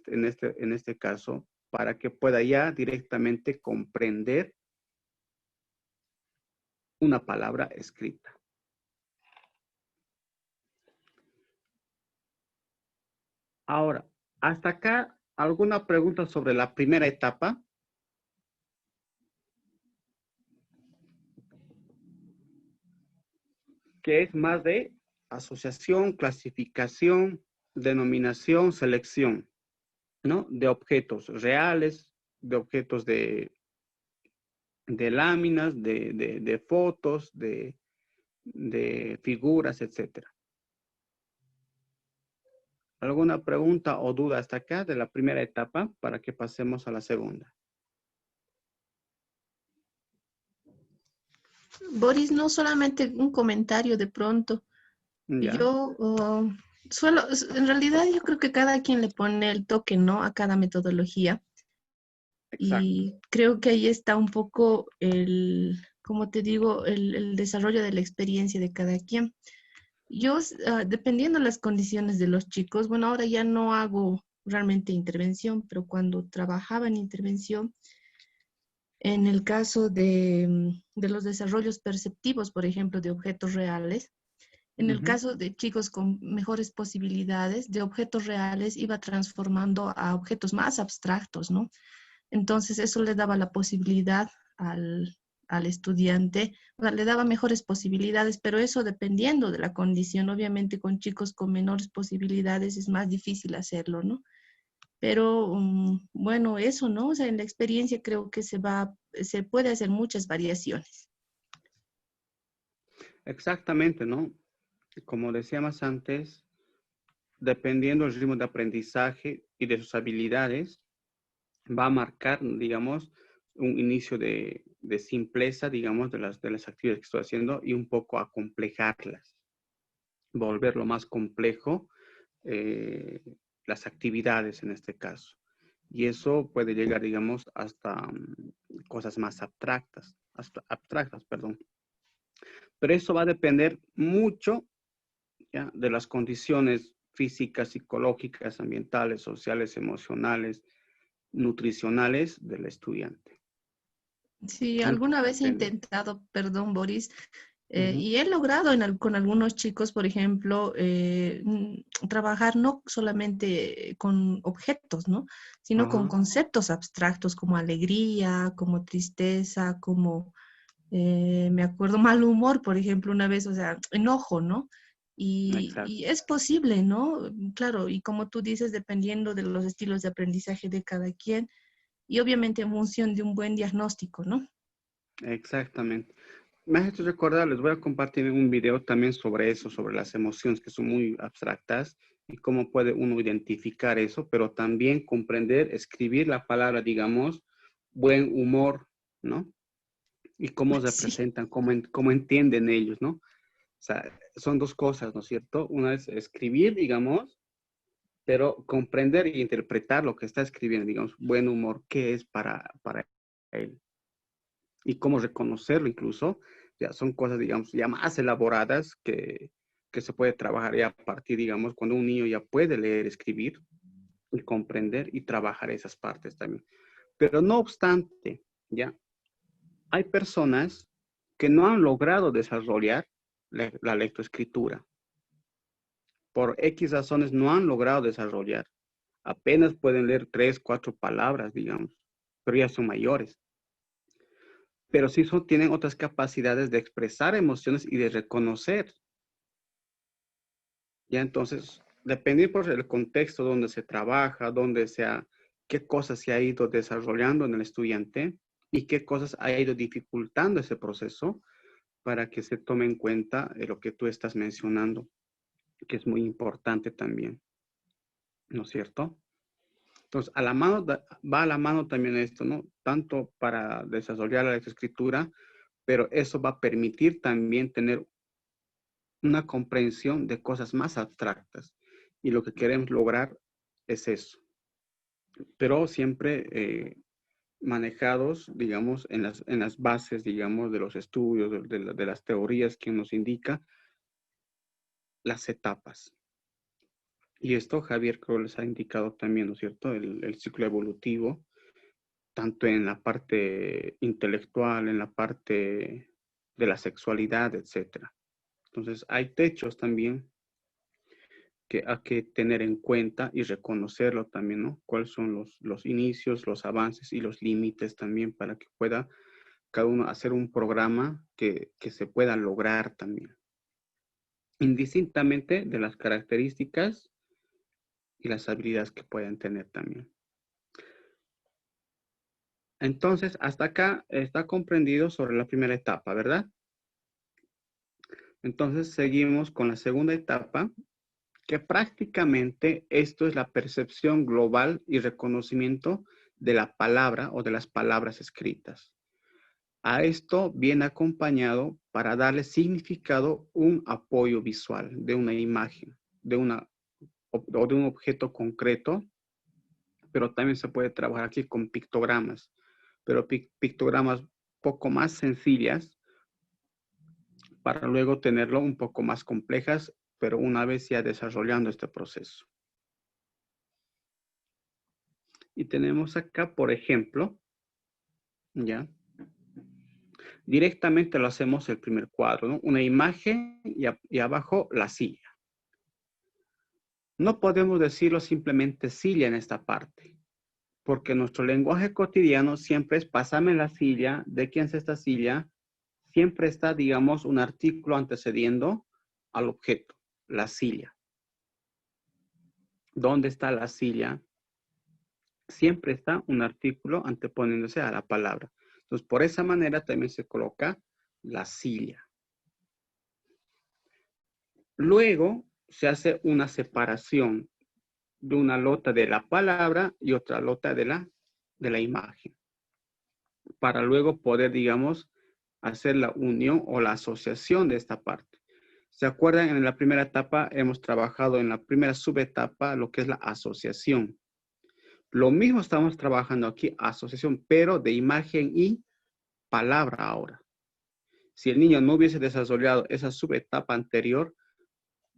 este caso para que pueda ya directamente comprender una palabra escrita. Ahora, hasta acá, ¿alguna pregunta sobre la primera etapa? Que es más de asociación, clasificación, denominación, selección, ¿no? De objetos reales, de objetos de láminas, de fotos, de figuras, etcétera. ¿Alguna pregunta o duda hasta acá de la primera etapa para que pasemos a la segunda? Boris, no solamente un comentario de pronto. Ya, Yo en realidad yo creo que cada quien le pone el toque, ¿no? A cada metodología. exacto. Y creo que ahí está un poco como te digo, el desarrollo de la experiencia de cada quien. Yo, dependiendo de las condiciones de los chicos, bueno, ahora ya no hago realmente intervención, pero cuando trabajaba en intervención, en el caso de los desarrollos perceptivos, por ejemplo, de objetos reales, en el caso de chicos con mejores posibilidades, de objetos reales iba transformando a objetos más abstractos, ¿no? Entonces eso le daba la posibilidad al estudiante, o sea, le daba mejores posibilidades, pero eso dependiendo de la condición. Obviamente con chicos con menores posibilidades es más difícil hacerlo, ¿no? Pero bueno, eso, ¿no? O sea, en la experiencia creo que se puede hacer muchas variaciones. Exactamente, ¿no? Como decíamos antes, dependiendo del ritmo de aprendizaje y de sus habilidades, va a marcar, digamos, un inicio de simpleza, digamos, de las actividades que estoy haciendo y un poco a complejarlas, volverlo más complejo, las actividades en este caso. Y eso puede llegar, digamos, hasta cosas más abstractas, perdón. Pero eso va a depender mucho, ¿ya?, de las condiciones físicas, psicológicas, ambientales, sociales, emocionales, nutricionales del estudiante. Sí, En alguna cómo vez he aprende. intentado, perdón, Boris, Ujú. y he logrado con algunos chicos, por ejemplo, trabajar no solamente con objetos, ¿no? Sino con Ajá, conceptos abstractos como alegría, como tristeza, como, me acuerdo, mal humor, por ejemplo, una vez, o sea, enojo, ¿no? exacto. Y es posible, ¿no? Claro, y como tú dices, dependiendo de los estilos de aprendizaje de cada quien y obviamente en función de un buen diagnóstico, ¿no? Exactamente. Me has hecho recordar, les voy a compartir un video también sobre eso, sobre las emociones que son muy abstractas y cómo puede uno identificar eso, pero también comprender, escribir la palabra, digamos, buen humor, ¿no? Y cómo se Sí. presentan, cómo entienden ellos, ¿no? O sea, son dos cosas, ¿no es cierto? Una es escribir, digamos, pero comprender e interpretar lo que está escribiendo, digamos, buen humor, qué es para él. Y cómo reconocerlo incluso, ya son cosas, digamos, ya más elaboradas que se puede trabajar ya a partir, digamos, cuando un niño ya puede leer, escribir y comprender y trabajar esas partes también. Pero no obstante, ya, hay personas que no han logrado desarrollar la lectoescritura. Por X razones no han logrado desarrollar. Apenas pueden leer 3, 4 palabras, digamos, pero ya son mayores. Pero sí tienen otras capacidades de expresar emociones y de reconocer. Ya entonces, depende por el contexto donde se trabaja, qué cosas se ha ido desarrollando en el estudiante y qué cosas ha ido dificultando ese proceso para que se tome en cuenta lo que tú estás mencionando, que es muy importante también, ¿no es cierto? Entonces, va a la mano también esto, ¿no? Tanto para desarrollar la escritura, pero eso va a permitir también tener una comprensión de cosas más abstractas. Y lo que queremos lograr es eso. Pero siempre manejados, digamos, en las bases, digamos, de los estudios, de las teorías que nos indica las etapas. Y esto Javier creo les ha indicado también, ¿no es cierto? El ciclo evolutivo, tanto en la parte intelectual, en la parte de la sexualidad, etcétera. Entonces, hay techos también que hay que tener en cuenta y reconocerlo también, ¿no? Cuáles son los inicios, los avances y los límites también para que pueda cada uno hacer un programa que se pueda lograr también. Indistintamente de las características y las habilidades que puedan tener también. Entonces, hasta acá está comprendido sobre la primera etapa, ¿verdad? Entonces, seguimos con la segunda etapa, que prácticamente esto es la percepción global y reconocimiento de la palabra o de las palabras escritas. A esto viene acompañado para darle significado un apoyo visual de una imagen, o de un objeto concreto, pero también se puede trabajar aquí con pictogramas, pero pictogramas poco más sencillas para luego tenerlo un poco más complejas, pero una vez ya desarrollando este proceso. Y tenemos acá, por ejemplo, ¿ya? Directamente lo hacemos el primer cuadro, ¿no? Una imagen y abajo la silla. No podemos decirlo simplemente silla en esta parte, porque nuestro lenguaje cotidiano siempre es pásame la silla, ¿de quién es esta silla? Siempre está, digamos, un artículo antecediendo al objeto, la silla. ¿Dónde está la silla? Siempre está un artículo anteponiéndose a la palabra. Entonces, por esa manera también se coloca la silla. Luego se hace una separación de una lota de la palabra y otra lota de la imagen, para luego poder, digamos, hacer la unión o la asociación de esta parte. ¿Se acuerdan? En la primera etapa hemos trabajado en la primera subetapa lo que es la asociación. Lo mismo estamos trabajando aquí, asociación, pero de imagen y palabra ahora. Si el niño no hubiese desarrollado esa subetapa anterior,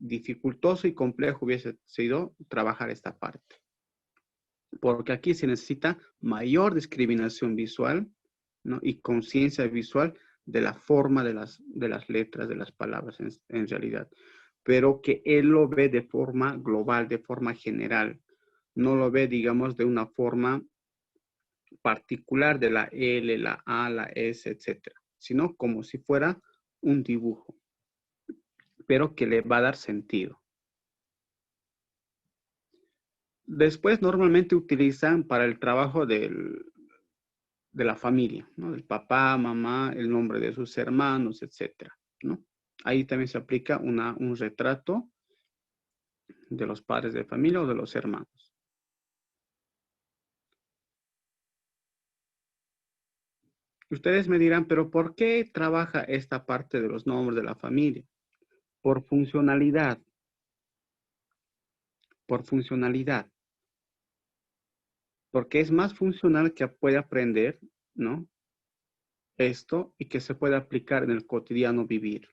dificultoso y complejo hubiese sido trabajar esta parte. Porque aquí se necesita mayor discriminación visual, ¿no? Y conciencia visual de la forma de las letras, de las palabras en realidad. Pero que él lo ve de forma global, de forma general. No lo ve, digamos, de una forma particular de la L, la A, la S, etcétera, sino como si fuera un dibujo, pero que le va a dar sentido. Después normalmente utilizan para el trabajo de la familia, ¿no? Del papá, mamá, el nombre de sus hermanos, etcétera, ¿no? Ahí también se aplica un retrato de los padres de familia o de los hermanos. Ustedes me dirán, pero ¿por qué trabaja esta parte de los nombres de la familia? Por funcionalidad. Por funcionalidad. Porque es más funcional que puede aprender, ¿no? Esto y que se puede aplicar en el cotidiano vivir.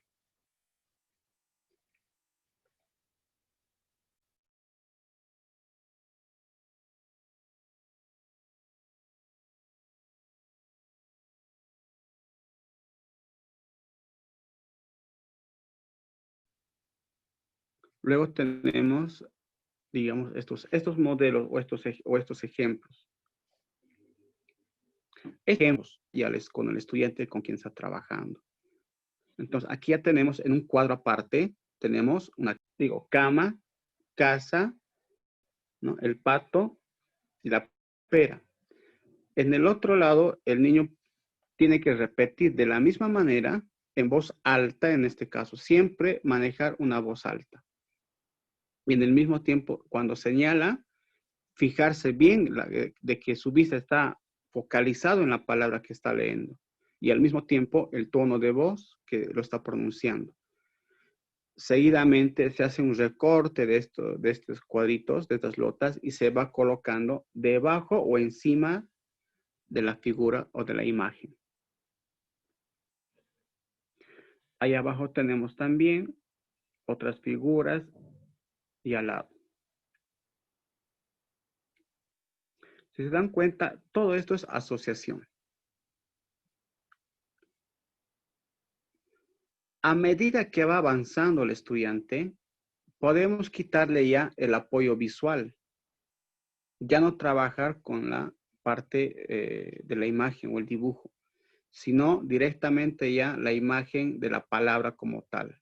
Luego tenemos, digamos, estos modelos o estos ejemplos. Ejemplos ya con el estudiante con quien está trabajando. Entonces, aquí ya tenemos en un cuadro aparte, tenemos cama, casa, ¿no? El pato y la pera. En el otro lado, el niño tiene que repetir de la misma manera, en voz alta en este caso, siempre manejar una voz alta. Y en el mismo tiempo, cuando señala, fijarse bien de que su vista está focalizado en la palabra que está leyendo. Y al mismo tiempo, el tono de voz que lo está pronunciando. Seguidamente se hace un recorte de estos cuadritos, de estas lotas, y se va colocando debajo o encima de la figura o de la imagen. Ahí abajo tenemos también otras figuras y al lado. Si se dan cuenta, todo esto es asociación. A medida que va avanzando el estudiante, podemos quitarle ya el apoyo visual. Ya no trabajar con la parte de la imagen o el dibujo, sino directamente ya la imagen de la palabra como tal.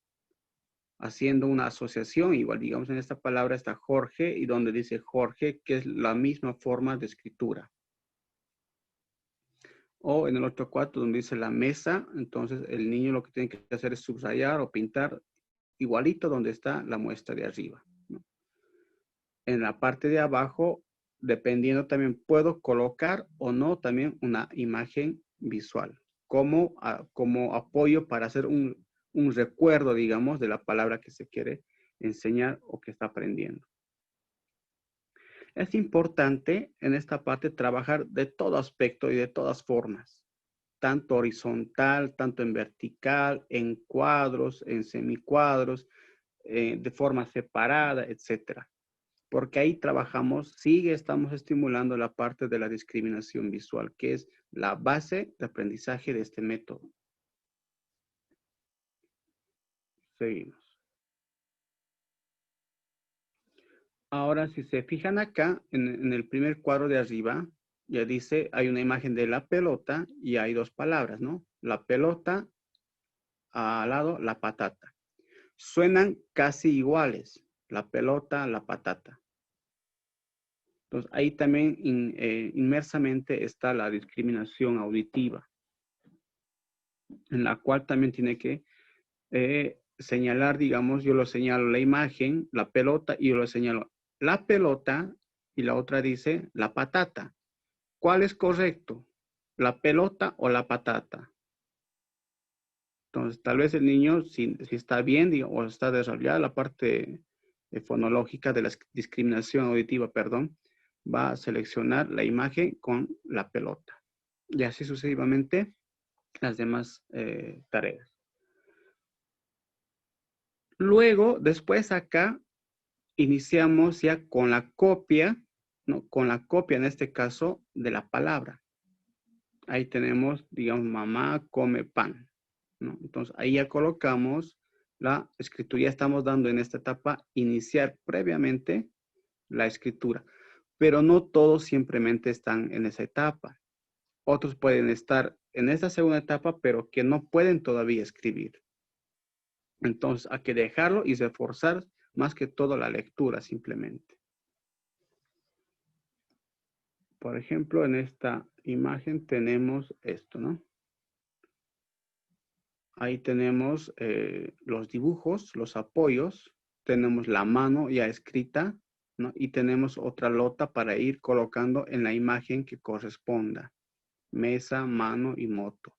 Haciendo una asociación, igual digamos en esta palabra está Jorge y donde dice Jorge, que es la misma forma de escritura. O en el otro cuadro donde dice la mesa, entonces el niño lo que tiene que hacer es subrayar o pintar igualito donde está la muestra de arriba, ¿no? En la parte de abajo, dependiendo también puedo colocar o no también una imagen visual como apoyo para hacer un recuerdo, digamos, de la palabra que se quiere enseñar o que está aprendiendo. Es importante en esta parte trabajar de todo aspecto y de todas formas, tanto horizontal, tanto en vertical, en cuadros, en semicuadros, de forma separada, etcétera. Porque ahí trabajamos, estamos estimulando la parte de la discriminación visual, que es la base de aprendizaje de este método. Seguimos. Ahora, si se fijan acá, en el primer cuadro de arriba, ya dice, hay una imagen de la pelota y hay dos palabras, ¿no? La pelota, al lado, la patata. Suenan casi iguales, la pelota, la patata. Entonces, ahí también inmersamente está la discriminación auditiva, en la cual también tiene que señalar, digamos, yo lo señalo la imagen, la pelota, y yo lo señalo la pelota, y la otra dice la patata. ¿Cuál es correcto? ¿La pelota o la patata? Entonces, tal vez el niño, si está bien, digamos, o está desarrollada la parte fonológica de la discriminación auditiva, perdón, va a seleccionar la imagen con la pelota. Y así sucesivamente las demás tareas. Luego, después acá, iniciamos ya con la copia, ¿no? Con la copia en este caso de la palabra. Ahí tenemos, digamos, mamá come pan, ¿no? Entonces, ahí ya colocamos la escritura. Ya estamos dando en esta etapa iniciar previamente la escritura. Pero no todos simplemente están en esa etapa. Otros pueden estar en esta segunda etapa, pero que no pueden todavía escribir. Entonces, hay que dejarlo y reforzar más que todo la lectura simplemente. Por ejemplo, en esta imagen tenemos esto, ¿no? Ahí tenemos los dibujos, los apoyos. Tenemos la mano ya escrita, ¿no? Y tenemos otra lota para ir colocando en la imagen que corresponda. Mesa, mano y moto.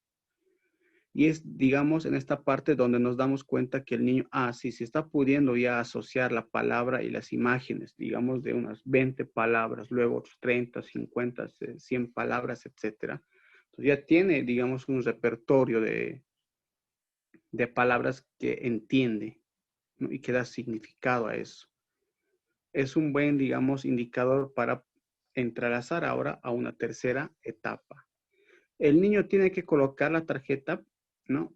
Y es, digamos, en esta parte donde nos damos cuenta que el niño, sí, se está pudiendo ya asociar la palabra y las imágenes, digamos, de unas 20 palabras, luego 30, 50, 100 palabras, etcétera. Entonces ya tiene, digamos, un repertorio de palabras que entiende, ¿no? Y que da significado a eso. Es un buen, digamos, indicador para entrelazar ahora a una tercera etapa. El niño tiene que colocar la tarjeta, ¿no?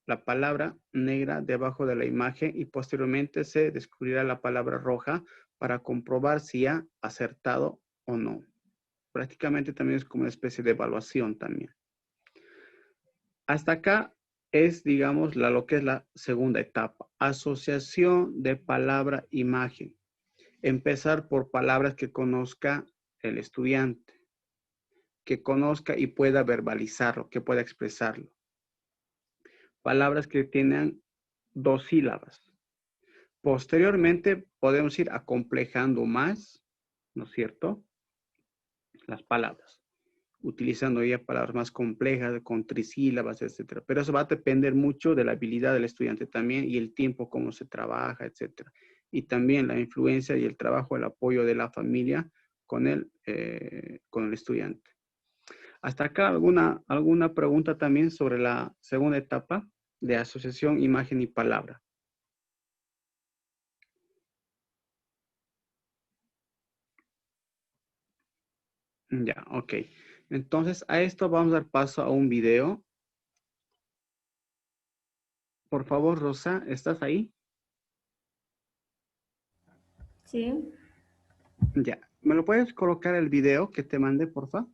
La palabra negra debajo de la imagen y posteriormente se descubrirá la palabra roja para comprobar si ha acertado o no. Prácticamente también es como una especie de evaluación también. Hasta acá es, digamos, lo que es la segunda etapa. Asociación de palabra-imagen. Empezar por palabras que conozca el estudiante, que conozca y pueda verbalizarlo, que pueda expresarlo. Palabras que tengan 2 sílabas. Posteriormente podemos ir acomplejando más, ¿no es cierto? Las palabras, utilizando ya palabras más complejas, con trisílabas, etcétera. Pero eso va a depender mucho de la habilidad del estudiante también y el tiempo, cómo se trabaja, etcétera. Y también la influencia y el trabajo, el apoyo de la familia con el estudiante. Hasta acá, ¿alguna pregunta también sobre la segunda etapa de asociación, imagen y palabra? Ya, ok. Entonces, a esto vamos a dar paso a un video. Por favor, Rosa, ¿estás ahí? Sí, Ya. ¿Me lo puedes colocar el video que te mandé, por favor?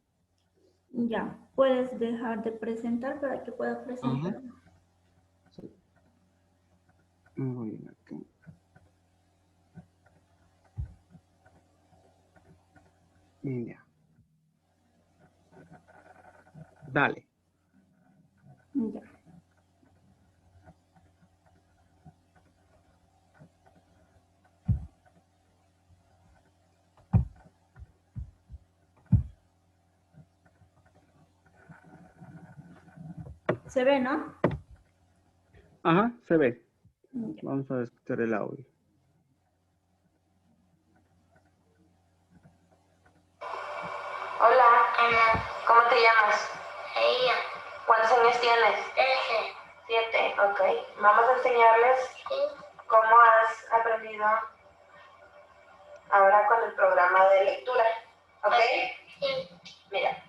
ya. Puedes dejar de presentar para que pueda Ajá. presentar. Sí. Muy bien, acá. Ya. Dale. Ya. ¿Se ve, no? Ajá, se ve. Ya. Vamos a escuchar el audio. Hola, ¿cómo te llamas? Ella. ¿Cuántos años tienes? 13. 7, ok. Vamos a enseñarles cómo has aprendido ahora con el programa de lectura, ¿ok? Sí. Mira,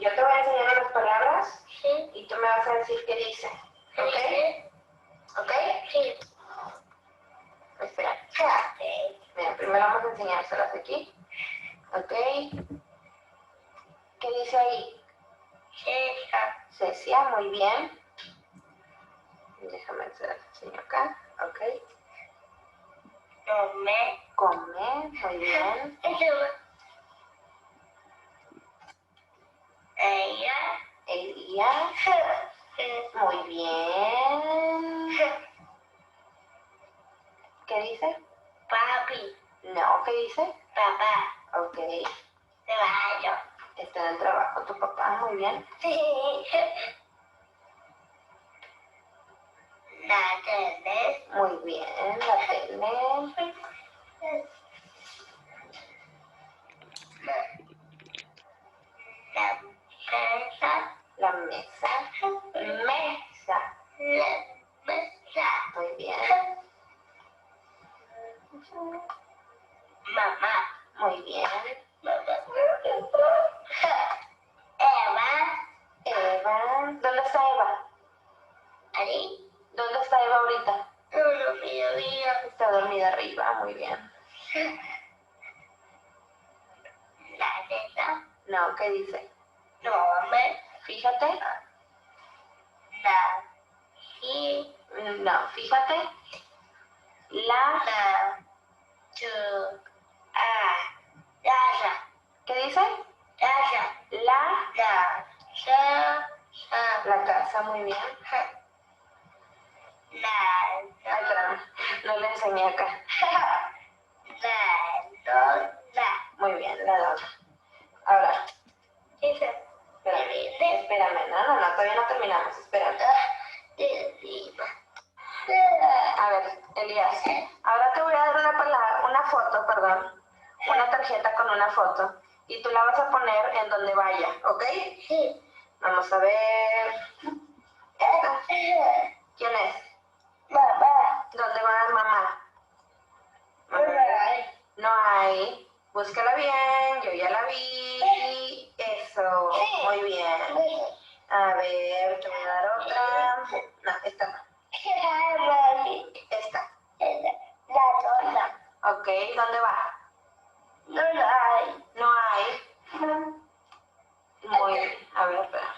yo te voy a enseñar unas palabras y tú me vas a decir qué dice, ¿ok? ¿Ok? Sí. Espera. Mira, primero vamos a enseñárselas aquí, ¿ok? ¿Qué dice ahí? Cecia. Cecia, muy bien. Déjame hacer el enseño acá. Ok. Comer. Comer, muy bien. Ella. Ella. Muy bien. ¿Qué dice? Papi. No, ¿qué dice? Papá. Ok. Trabajo. Está en el trabajo tu papá, muy bien. La tele. Muy bien, la tele. La mesa. La mesa. Mesa. La mesa. Muy bien. Mamá. Muy bien. Eva. Eva. ¿Dónde está Eva? Ahí. ¿Dónde está Eva ahorita? Dormida arriba. Está dormida arriba, muy bien. La neta. No, ¿qué dice? No, hombre. Fíjate. La. Y. No, fíjate. La. Tu. A. Casa. ¿Qué dice? Casa. La. La casa, muy bien. Ay, espérame, no le enseñé acá. La dona. Muy bien, la dona. Ahora. Espérame, no, todavía no terminamos, espérame. A ver, Elías, ahora te voy a dar una foto, perdón, una tarjeta con una foto, y tú la vas a poner en donde vaya, ¿ok? Sí. Vamos a ver. ¿Esta? ¿Quién es? Mamá. ¿Dónde va mamá? No hay. Búscala bien, yo ya la vi. Eso, muy bien. A ver, te voy a dar otra. No, esta no. Esta. La dona. Ok, ¿dónde va? No hay. No hay. Muy, a ver, espera.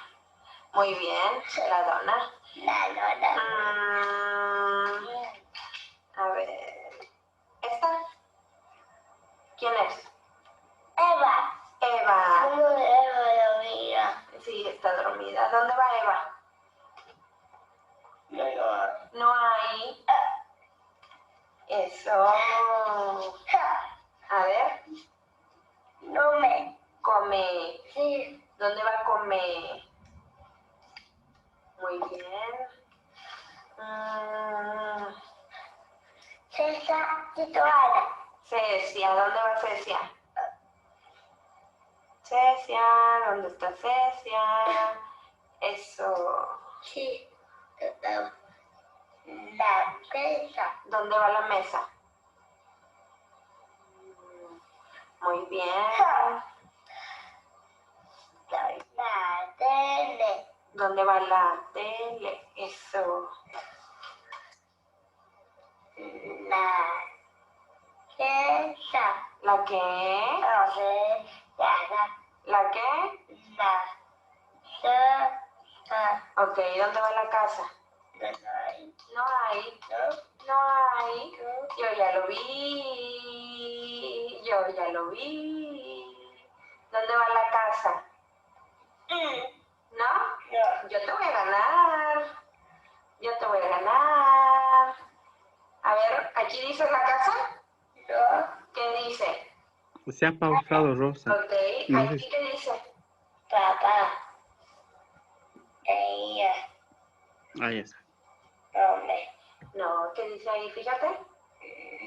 Muy bien, la dona. La dona. A ver. ¿Esta? ¿Quién es? Eva. Eva. Eva dormida. Sí, está dormida. ¿Dónde va Eva? No hay. Eso. A ver. No me. Come. Sí. ¿Dónde va a comer? Muy bien. Cecia y Joana. Cecia, ¿dónde va Cecia? Cecia, ¿dónde está Cecia? Eso. Sí. La mesa. ¿Dónde va la mesa? Muy bien. ¿Dónde va la tele? Eso. La casa. ¿La qué? La ¿La qué? casa. Ok, ¿dónde va la casa? No hay. No hay. Yo ya lo vi. Yo ya lo vi. ¿Dónde va la casa? ¿No? Yo te voy a ganar. Yo te voy a ganar. A ver, ¿aquí dice la casa? ¿Qué dice? Se ha pausado, Rosa. Ok, No ¿aquí sé. qué dice? Papá. Ella. Ahí está. Hombre. No, ¿qué dice ahí? Fíjate.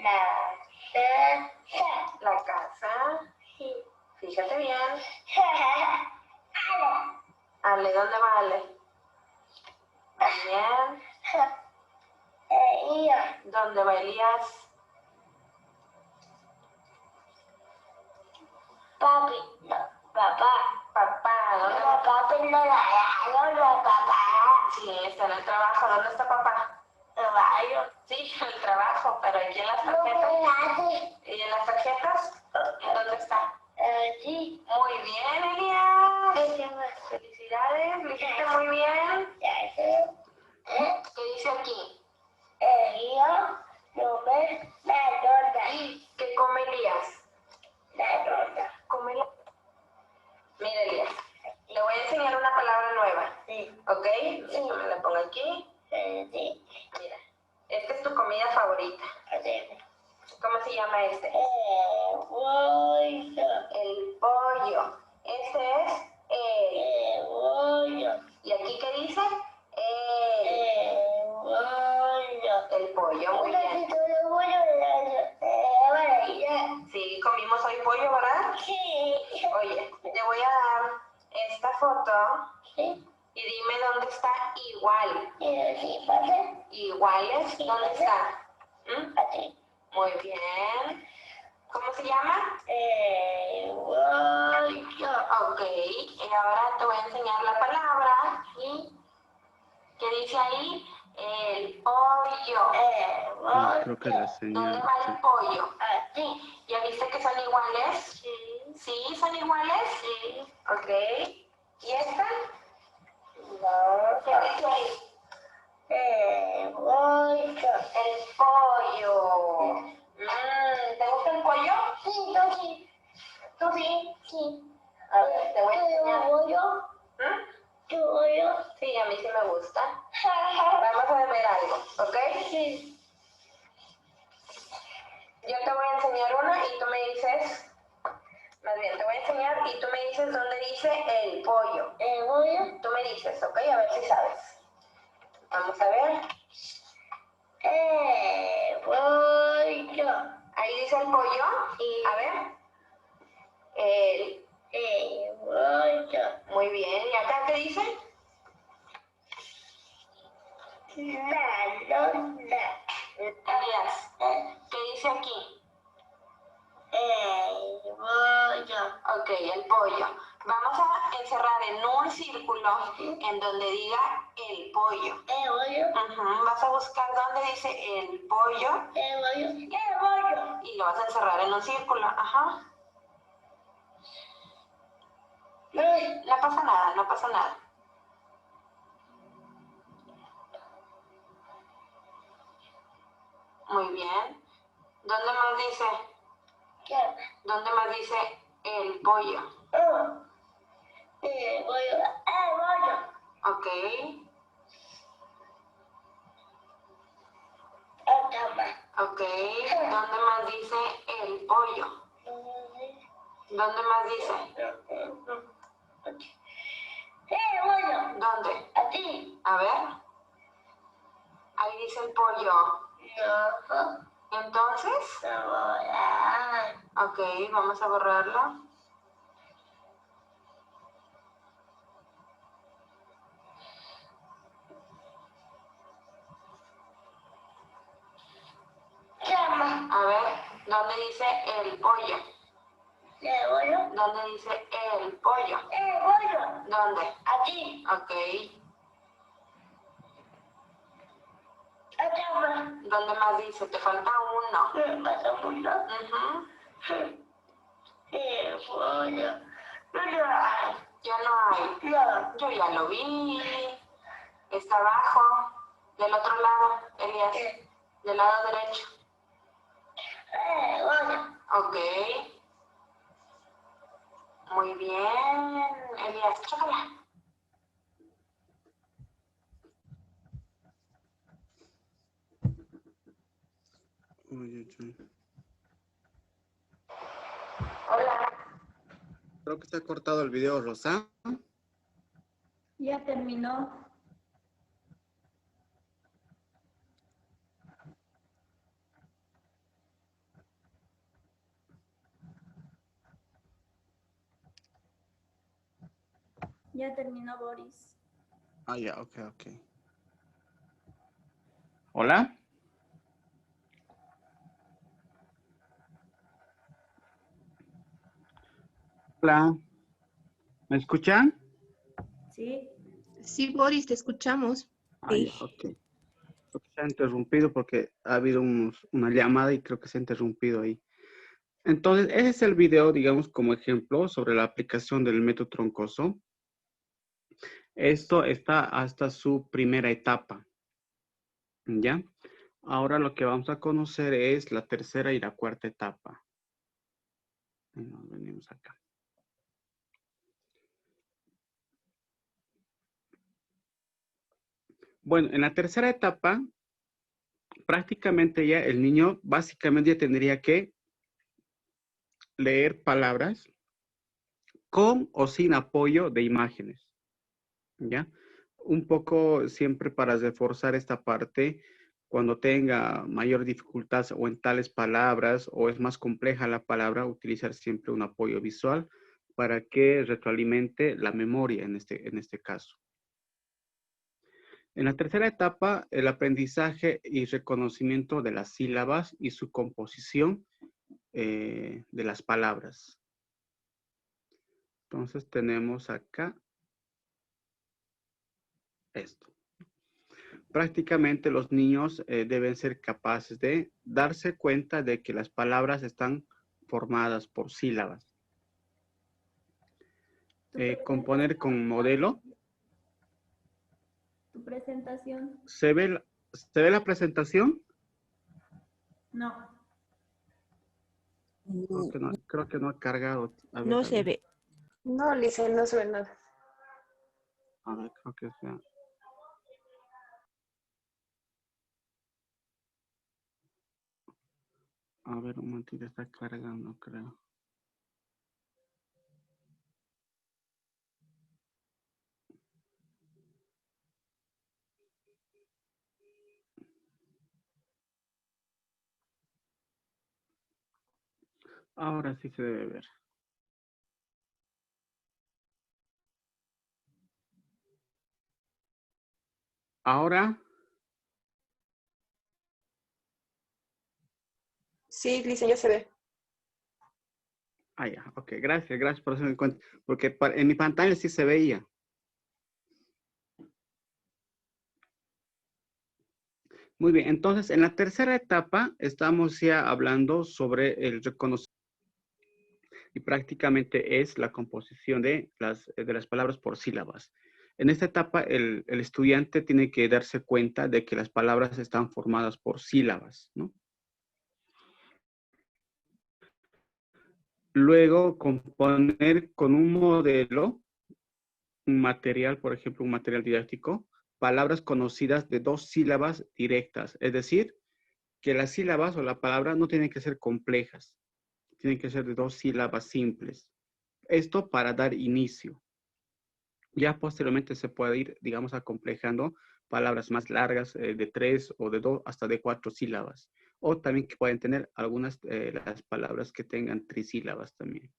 La casa. La casa. Sí. Fíjate bien. Ale. Ale, ¿dónde va Ale? Bien. Ella. ¿Dónde va Elías? Papi. No. Papá. Papá, ¿dónde No, va? papi no la no, papá. Sí, está en el trabajo. ¿Dónde está papá? Caballo. Sí, en el trabajo, pero aquí en las No tarjetas. me hace. ¿Y en las tarjetas? ¿En dónde está? Sí. Muy bien, Elías. Felicidades, lo hiciste muy bien. ¿Qué dice aquí? Ella no me la nota. ¿Qué come Elías? La nota. Come la... Mira, Elías, le voy a enseñar una palabra nueva. Sí. ¿Ok? Déjame la pongo aquí. Sí. Mira, esta es tu comida favorita. ¿Cómo se llama este? Pollo. El pollo. Este es el. Pollo. ¿Y aquí qué dice? Pollo. El pollo, muy bien. Sí, comimos hoy pollo, ¿verdad? Sí. Oye, te voy a dar esta foto Sí. y dime dónde está igual. Sí, pasa. ¿Iguales? ¿Dónde está? ¿Mm? Así. Muy bien. ¿Cómo se llama? Pollo. Ok, y ahora te voy a enseñar la palabra. ¿Sí? ¿Qué dice ahí? El pollo. Creo que la ¿Dónde señal. va Sí. el pollo? Así. ¿Ya viste que son iguales? Sí. ¿Sí? ¿Son iguales? Sí. Ok. ¿Y esta? No. ¿Qué dice ahí? Pollo. El pollo. ¿Te gusta el pollo? Sí, yo sí. ¿Tú sí? Sí. A ver, te voy a enseñar. Pollo. ¿Mm? Pollo. Sí, a mí sí me gusta. Vamos a ver algo, ¿ok? Sí. Yo te voy a enseñar una y tú me dices, más bien, te voy a enseñar y tú me dices dónde dice el pollo. Pollo. Tú me dices, ¿ok? A ver si sabes. Vamos a ver. Pollo. Ahí dice el pollo. Sí. A ver. El. Pollo. Muy bien. ¿Y acá qué dice? La lona. Elías, ¿qué dice aquí? Pollo. Ok, el pollo. Vamos a encerrar en un círculo en donde diga el pollo. Pollo. Ujú, vas a buscar dónde dice el pollo Pollo. Pollo. y lo vas a encerrar en un círculo. Ajá. No pasa nada, no pasa nada. Muy bien. ¿Dónde más dice? ¿Qué? ¿Dónde más dice el pollo? Pollo. Pollo. Ok. Ok. ¿Dónde más dice el pollo? ¿Dónde más dice? Pollo. ¿Dónde? Así. A ver. Ahí dice el pollo. No. Entonces, No. ok, vamos a borrarlo. Llama. A ver, ¿dónde dice el pollo? Pollo. ¿Dónde dice el pollo? Pollo. ¿Dónde? Aquí. Ok. ¿Dónde más dice? Te falta uno. Me pasa uno. Ujú. Bueno, no lo hay. Ya no hay. No. Yo ya lo vi. Está abajo. Del otro lado, Elías. Del lado derecho. Bueno. Ok. Muy bien. Elías, chócala. Hola. Creo que se ha cortado el video, Rosa. Ya terminó. Ya terminó, Boris. Ah, ya, ok, ok. Hola. Hola. ¿Me escuchan? Sí. Sí, Boris, te escuchamos. Ah, ya, ok. Creo que se ha interrumpido porque ha habido una llamada y creo que se ha interrumpido ahí. Entonces, ese es el video, digamos, como ejemplo sobre la aplicación del método troncoso. Esto está hasta su primera etapa. ¿Ya? Ahora lo que vamos a conocer es la tercera y la cuarta etapa. Nos venimos acá. Bueno, en la tercera etapa, prácticamente ya el niño básicamente ya tendría que leer palabras con o sin apoyo de imágenes. ¿Ya? Un poco siempre para reforzar esta parte, cuando tenga mayor dificultad o en tales palabras o es más compleja la palabra, utilizar siempre un apoyo visual para que retroalimente la memoria en este caso. En la tercera etapa, el aprendizaje y reconocimiento de las sílabas y su composición de las palabras. Entonces tenemos acá esto. Prácticamente los niños deben ser capaces de darse cuenta de que las palabras están formadas por sílabas. Componer con modelo. Tu presentación. ¿Se ve la presentación? No. Creo que no ha cargado. A ver, No se ve. No, Lisa, no se ve nada. A ver, creo que sea. A ver, un momentito, está cargando, creo. Ahora sí se debe ver. Ahora, Sí, Lisa, ya se ve. ah, ya, ok, gracias por hacerme cuenta, porque en mi pantalla sí se veía. Muy bien, entonces en la tercera etapa estamos ya hablando sobre el reconocimiento y prácticamente es la composición de las palabras por sílabas. En esta etapa el estudiante tiene que darse cuenta de que las palabras están formadas por sílabas, ¿no? Luego componer con un modelo, un material, por ejemplo, un material didáctico, palabras conocidas de dos sílabas directas, es decir, que las sílabas o la palabra no tienen que ser complejas, tienen que ser de dos sílabas simples. Esto para dar inicio. Ya posteriormente se puede ir, digamos, acomplejando palabras más largas de 3 o de 2 hasta de 4 sílabas. O también que pueden tener algunas las palabras que tengan trisílabas también.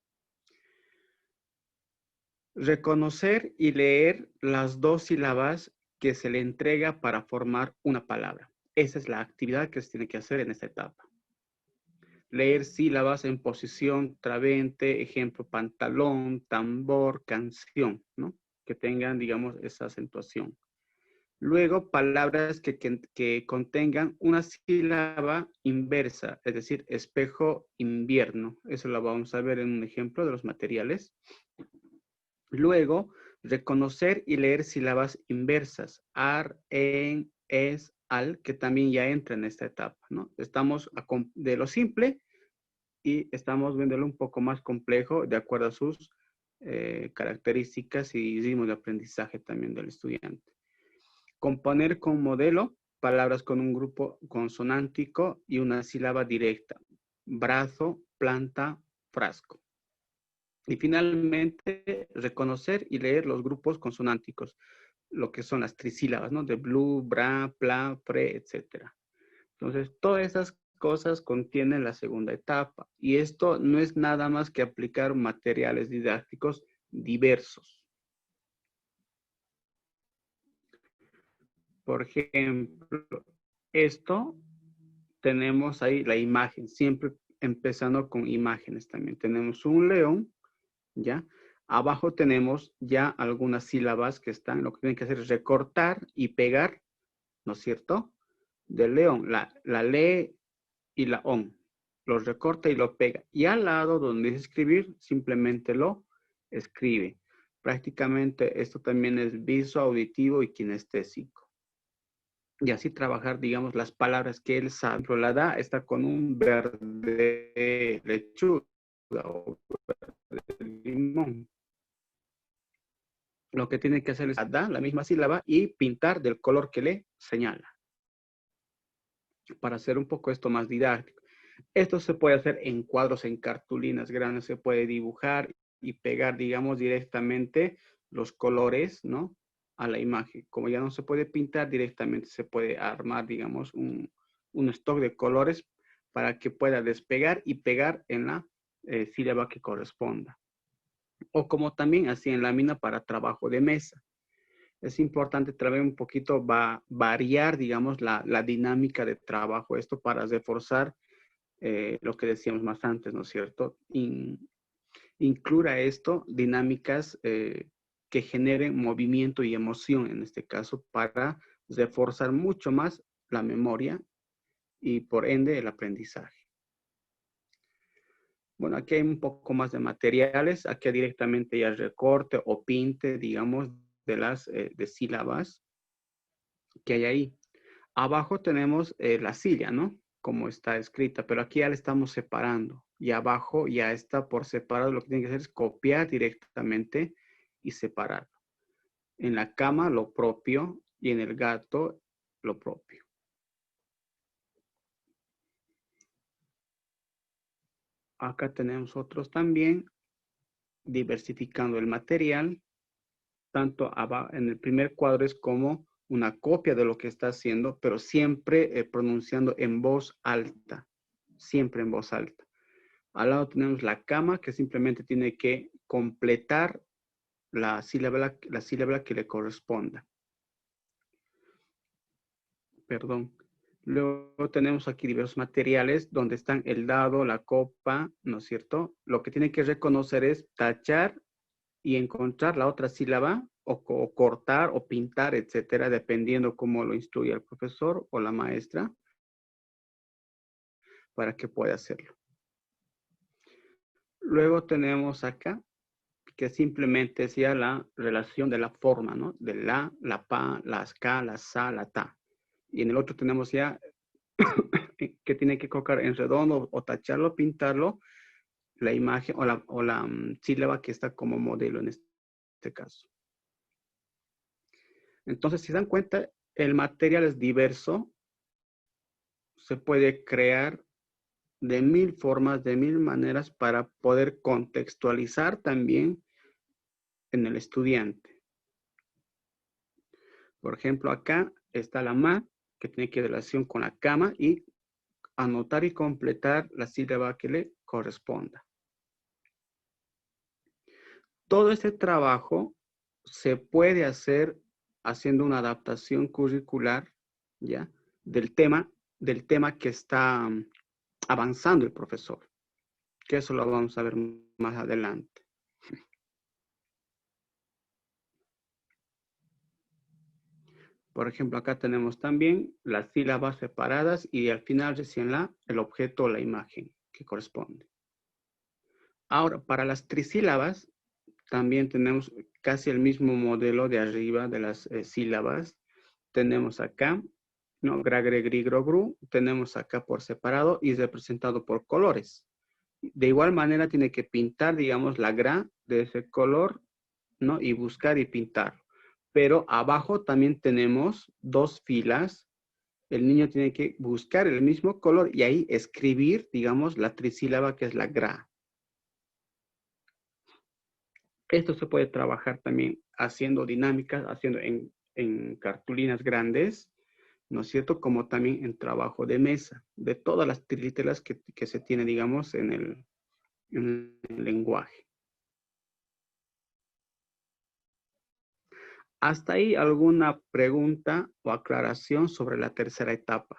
Reconocer y leer las dos sílabas que se le entrega para formar una palabra. Esa es la actividad que se tiene que hacer en esta etapa. Leer sílabas en posición trabente, ejemplo, pantalón, tambor, canción, ¿no? Que tengan, digamos, esa acentuación. Luego, palabras que contengan una sílaba inversa, es decir, espejo, invierno. Eso lo vamos a ver en un ejemplo de los materiales. Luego, reconocer y leer sílabas inversas. Ar, en, es, al, que también ya entra en esta etapa, ¿no? Estamos de lo simple y estamos viéndolo un poco más complejo de acuerdo a sus características y ritmos de aprendizaje también del estudiante. Componer con modelo palabras con un grupo consonántico y una sílaba directa. Brazo, planta, frasco. Y finalmente, reconocer y leer los grupos consonánticos, lo que son las trisílabas, ¿no? De blue, bra, pla, pre, etc. Entonces, todas esas cosas contienen la segunda etapa. Y esto no es nada más que aplicar materiales didácticos diversos. Por ejemplo, esto tenemos ahí la imagen, siempre empezando con imágenes también. Tenemos un león, ¿ya? Abajo tenemos ya algunas sílabas que están, lo que tienen que hacer es recortar y pegar, ¿no es cierto? Del león, la le y la on. Los recorta y lo pega. Y al lado donde dice escribir, simplemente lo escribe. Prácticamente esto también es visual, auditivo y kinestésico. Y así trabajar, digamos, las palabras que él sabe. Por ejemplo, la da está con un verde lechuga o verde limón. Lo que tiene que hacer es da, la misma sílaba, y pintar del color que le señala. Para hacer un poco esto más didáctico. Esto se puede hacer en cuadros, en cartulinas grandes, se puede dibujar y pegar, digamos, directamente los colores, ¿no? A la imagen. Como ya no se puede pintar directamente, se puede armar, digamos, un stock de colores para que pueda despegar y pegar en la sílaba que corresponda. O como también así en lámina para trabajo de mesa. Es importante también un poquito variar, digamos, la dinámica de trabajo. Esto para reforzar lo que decíamos más antes, ¿no es cierto? Incluya esto dinámicas que generen movimiento y emoción, en este caso, para reforzar mucho más la memoria y por ende el aprendizaje. Bueno, aquí hay un poco más de materiales. Aquí directamente ya recorte o pinte, digamos, de las de sílabas que hay ahí. Abajo tenemos la silla, ¿no? Como está escrita, pero aquí ya la estamos separando. Y abajo ya está por separado. Lo que tiene que hacer es copiar directamente y separarlo. En la cama lo propio y en el gato lo propio. Acá tenemos otros también, diversificando el material. Tanto en el primer cuadro es como una copia de lo que está haciendo, pero siempre pronunciando en voz alta. Siempre en voz alta. Al lado tenemos la cama, que simplemente tiene que completar la sílaba que le corresponda. Perdón. Luego tenemos aquí diversos materiales donde están el dado, la copa, ¿no es cierto? Lo que tiene que reconocer es tachar y encontrar la otra sílaba o cortar o pintar, etcétera, dependiendo cómo lo instruya el profesor o la maestra para que pueda hacerlo. Luego tenemos acá que simplemente sea la relación de la forma, ¿no? De la pa, las ka, la sa, la ta. Y en el otro tenemos ya que tiene que colocar en redondo o tacharlo, pintarlo, la imagen o la sílaba que está como modelo en este caso. Entonces, si se dan cuenta, el material es diverso. Se puede crear de 1000 formas, de 1000 maneras para poder contextualizar también en el estudiante. Por ejemplo, acá está la ma, que tiene que ver relación con la cama y anotar y completar la sílaba que le corresponda. Todo este trabajo se puede hacer haciendo una adaptación curricular, ¿ya? Del tema que está avanzando el profesor, que eso lo vamos a ver más adelante. Por ejemplo, acá tenemos también las sílabas separadas y al final recién el objeto o la imagen que corresponde. Ahora, para las trisílabas, también tenemos casi el mismo modelo de arriba de las sílabas. Tenemos acá, ¿no? Gra, gre, gri, gro, gru. Tenemos acá por separado y representado por colores. De igual manera tiene que pintar, digamos, la gra de ese color, ¿no? Y buscar y pintar. Pero abajo también tenemos dos filas. El niño tiene que buscar el mismo color y ahí escribir, digamos, la trisílaba que es la gra. Esto se puede trabajar también haciendo dinámicas, haciendo en cartulinas grandes, ¿no es cierto? Como también en trabajo de mesa, de todas las triliteras que se tiene, digamos, en el lenguaje. ¿Hasta ahí alguna pregunta o aclaración sobre la tercera etapa?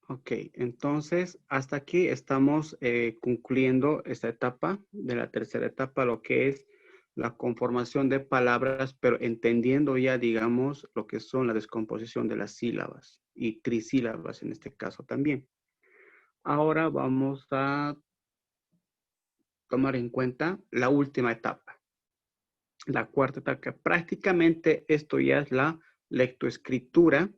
Ok, entonces hasta aquí estamos concluyendo esta etapa de la tercera etapa, lo que es la conformación de palabras, pero entendiendo ya, digamos, lo que son la descomposición de las sílabas y trisílabas en este caso también. Ahora vamos a tomar en cuenta la última etapa, la cuarta etapa. Prácticamente esto ya es la lectoescritura,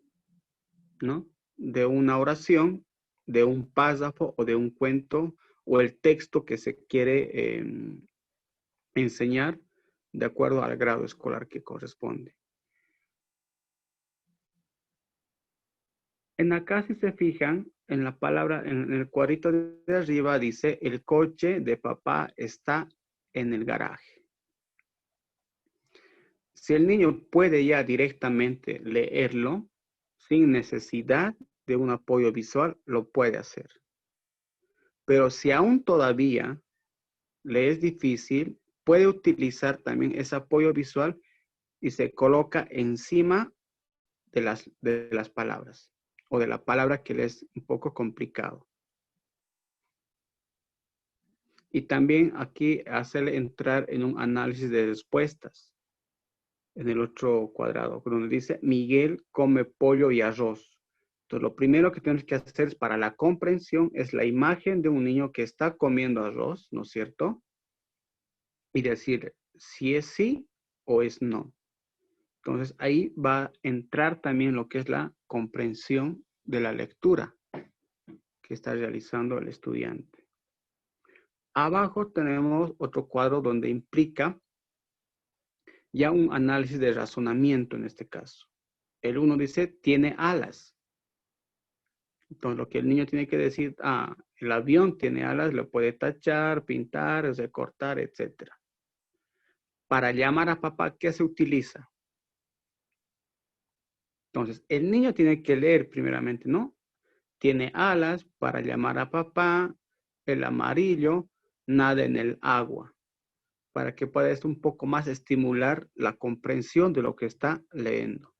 ¿no? De una oración, de un párrafo o de un cuento o el texto que se quiere enseñar de acuerdo al grado escolar que corresponde. En acá, si se fijan, en la palabra, en el cuadrito de arriba dice, el coche de papá está en el garaje. Si el niño puede ya directamente leerlo, sin necesidad de un apoyo visual, lo puede hacer. Pero si aún todavía le es difícil, puede utilizar también ese apoyo visual y se coloca encima de las palabras o de la palabra que le es un poco complicado. Y también aquí hacerle entrar en un análisis de respuestas en el otro cuadrado, donde dice Miguel come pollo y arroz. Entonces, lo primero que tenemos que hacer es para la comprensión es la imagen de un niño que está comiendo arroz, ¿no es cierto? Y decir si es sí o es no. Entonces, ahí va a entrar también lo que es la comprensión de la lectura que está realizando el estudiante. Abajo tenemos otro cuadro donde implica ya un análisis de razonamiento en este caso. El 1 dice, tiene alas. Entonces, lo que el niño tiene que decir, el avión tiene alas, lo puede tachar, pintar, recortar, etc. Para llamar a papá, ¿qué se utiliza? Entonces, el niño tiene que leer primeramente, ¿no? Tiene alas para llamar a papá, el amarillo, nada en el agua, para que pueda un poco más estimular la comprensión de lo que está leyendo.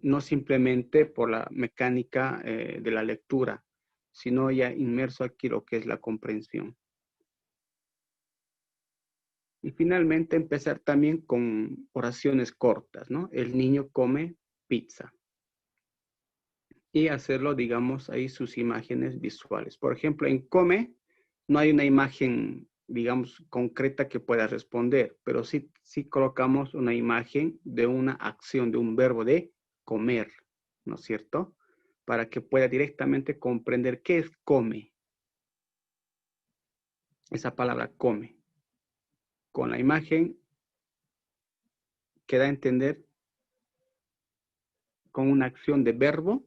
No simplemente por la mecánica de la lectura, sino ya inmerso aquí lo que es la comprensión. Y finalmente empezar también con oraciones cortas, ¿no? El niño come pizza. Y hacerlo, digamos, ahí sus imágenes visuales. Por ejemplo, en come no hay una imagen, digamos, concreta que pueda responder, pero sí colocamos una imagen de una acción, de un verbo de comer, ¿no es cierto? Para que pueda directamente comprender qué es come. Esa palabra come. Con la imagen que da a entender con una acción de verbo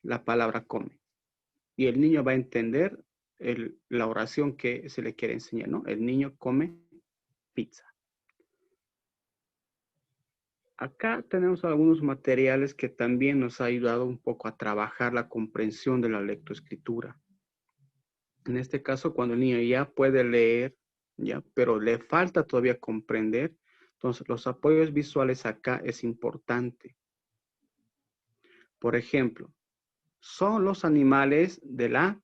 la palabra come. Y el niño va a entender la oración que se le quiere enseñar, ¿no? El niño come pizza. Acá tenemos algunos materiales que también nos ha ayudado un poco a trabajar la comprensión de la lectoescritura. En este caso, cuando el niño ya puede leer, ya, pero le falta todavía comprender, entonces los apoyos visuales acá es importante. Por ejemplo, son los animales de la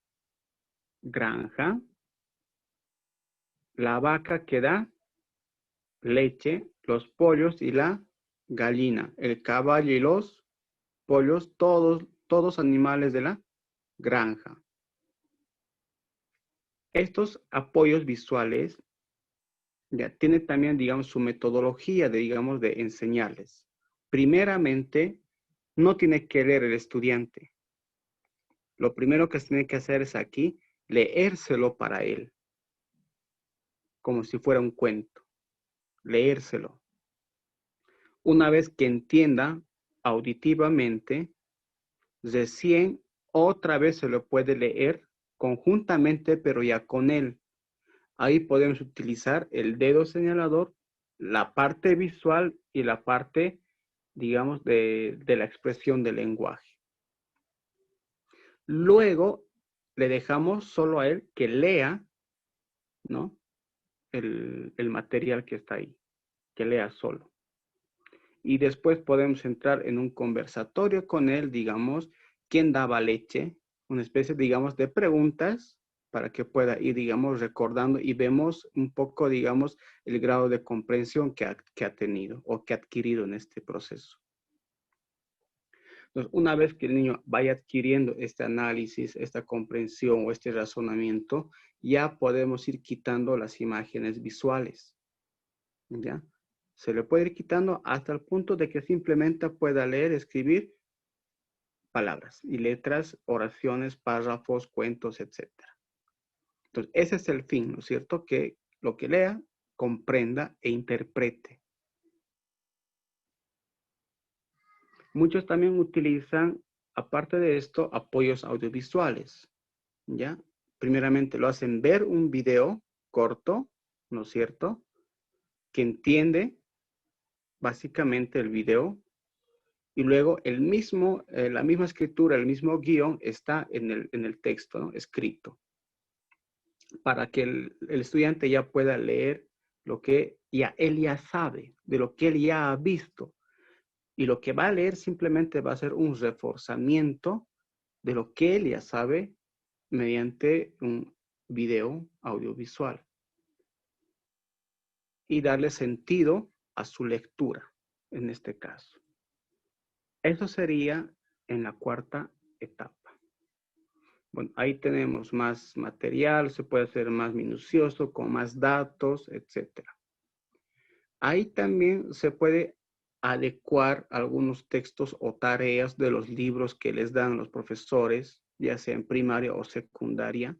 granja, la vaca que da leche, los pollos y la gallina, el caballo y los pollos, todos animales de la granja. Estos apoyos visuales ya tienen también, digamos, su metodología de enseñarles. Primeramente, no tiene que leer el estudiante. Lo primero que se tiene que hacer es aquí, leérselo para él, como si fuera un cuento, leérselo. Una vez que entienda auditivamente, recién otra vez se lo puede leer conjuntamente, pero ya con él. Ahí podemos utilizar el dedo señalador, la parte visual y la parte, digamos, de la expresión del lenguaje. Luego le dejamos solo a él que lea, ¿no? El material que está ahí, que lea solo. Y después podemos entrar en un conversatorio con él, digamos, quién daba leche, una especie, digamos, de preguntas para que pueda ir, digamos, recordando y vemos un poco, digamos, el grado de comprensión que ha tenido o que ha adquirido en este proceso. Entonces, una vez que el niño vaya adquiriendo este análisis, esta comprensión o este razonamiento, ya podemos ir quitando las imágenes visuales, ¿ya? Se le puede ir quitando hasta el punto de que simplemente pueda leer, escribir palabras y letras, oraciones, párrafos, cuentos, etc. Entonces, ese es el fin, ¿no es cierto? Que lo que lea, comprenda e interprete. Muchos también utilizan, aparte de esto, apoyos audiovisuales, ¿ya? Primeramente lo hacen ver un video corto, ¿no es cierto? Que entiende básicamente el video y luego la misma escritura, el mismo guión está en el texto, ¿no? Escrito, para que el estudiante ya pueda leer lo que él ya sabe, de lo que él ya ha visto. Y lo que va a leer simplemente va a ser un reforzamiento de lo que él ya sabe mediante un video audiovisual. Y darle sentido a su lectura, en este caso. Eso sería en la cuarta etapa. Bueno, ahí tenemos más material, se puede hacer más minucioso, con más datos, etc. Ahí también se puede adecuar algunos textos o tareas de los libros que les dan los profesores, ya sea en primaria o secundaria,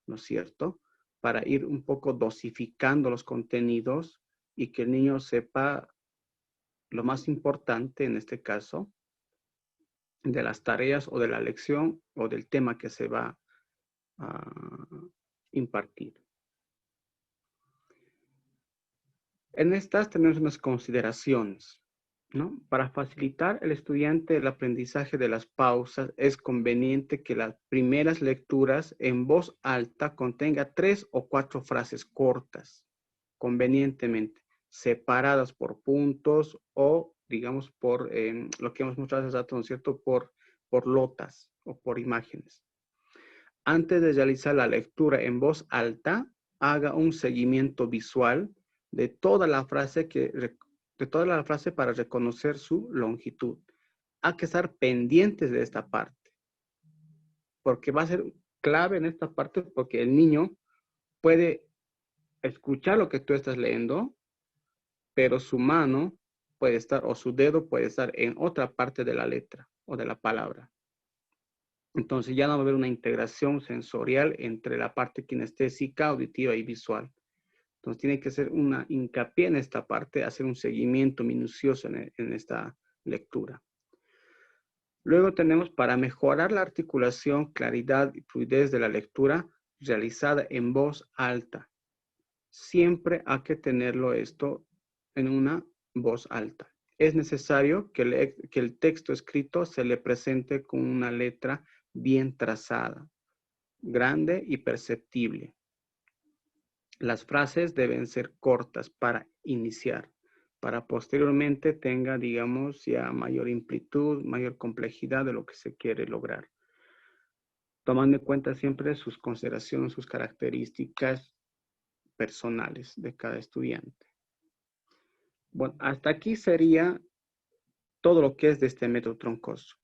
¿no es cierto? Para ir un poco dosificando los contenidos y que el niño sepa lo más importante en este caso, de las tareas o de la lección o del tema que se va a impartir. En estas tenemos unas consideraciones, ¿no? Para facilitar el estudiante el aprendizaje de las pausas, es conveniente que las primeras lecturas en voz alta contenga 3 o 4 frases cortas, convenientemente, separadas por puntos o, digamos, por lo que hemos mostrado hace rato, ¿no es cierto? Por lotas o por imágenes. Antes de realizar la lectura en voz alta, haga un seguimiento visual de toda la frase para reconocer su longitud. Hay que estar pendientes de esta parte, porque va a ser clave en esta parte, porque el niño puede escuchar lo que tú estás leyendo, pero su mano puede estar, o su dedo puede estar en otra parte de la letra o de la palabra. Entonces ya no va a haber una integración sensorial entre la parte kinestésica, auditiva y visual. Entonces tiene que ser una hincapié en esta parte, hacer un seguimiento minucioso en esta lectura. Luego tenemos para mejorar la articulación, claridad y fluidez de la lectura realizada en voz alta. Siempre hay que tenerlo esto en una voz alta. Es necesario que el texto escrito se le presente con una letra bien trazada, grande y perceptible. Las frases deben ser cortas para iniciar para posteriormente tenga, digamos, ya mayor amplitud, mayor complejidad de lo que se quiere lograr. Tomando en cuenta siempre sus consideraciones, sus características personales de cada estudiante. Bueno, hasta aquí sería todo lo que es de este método troncoso.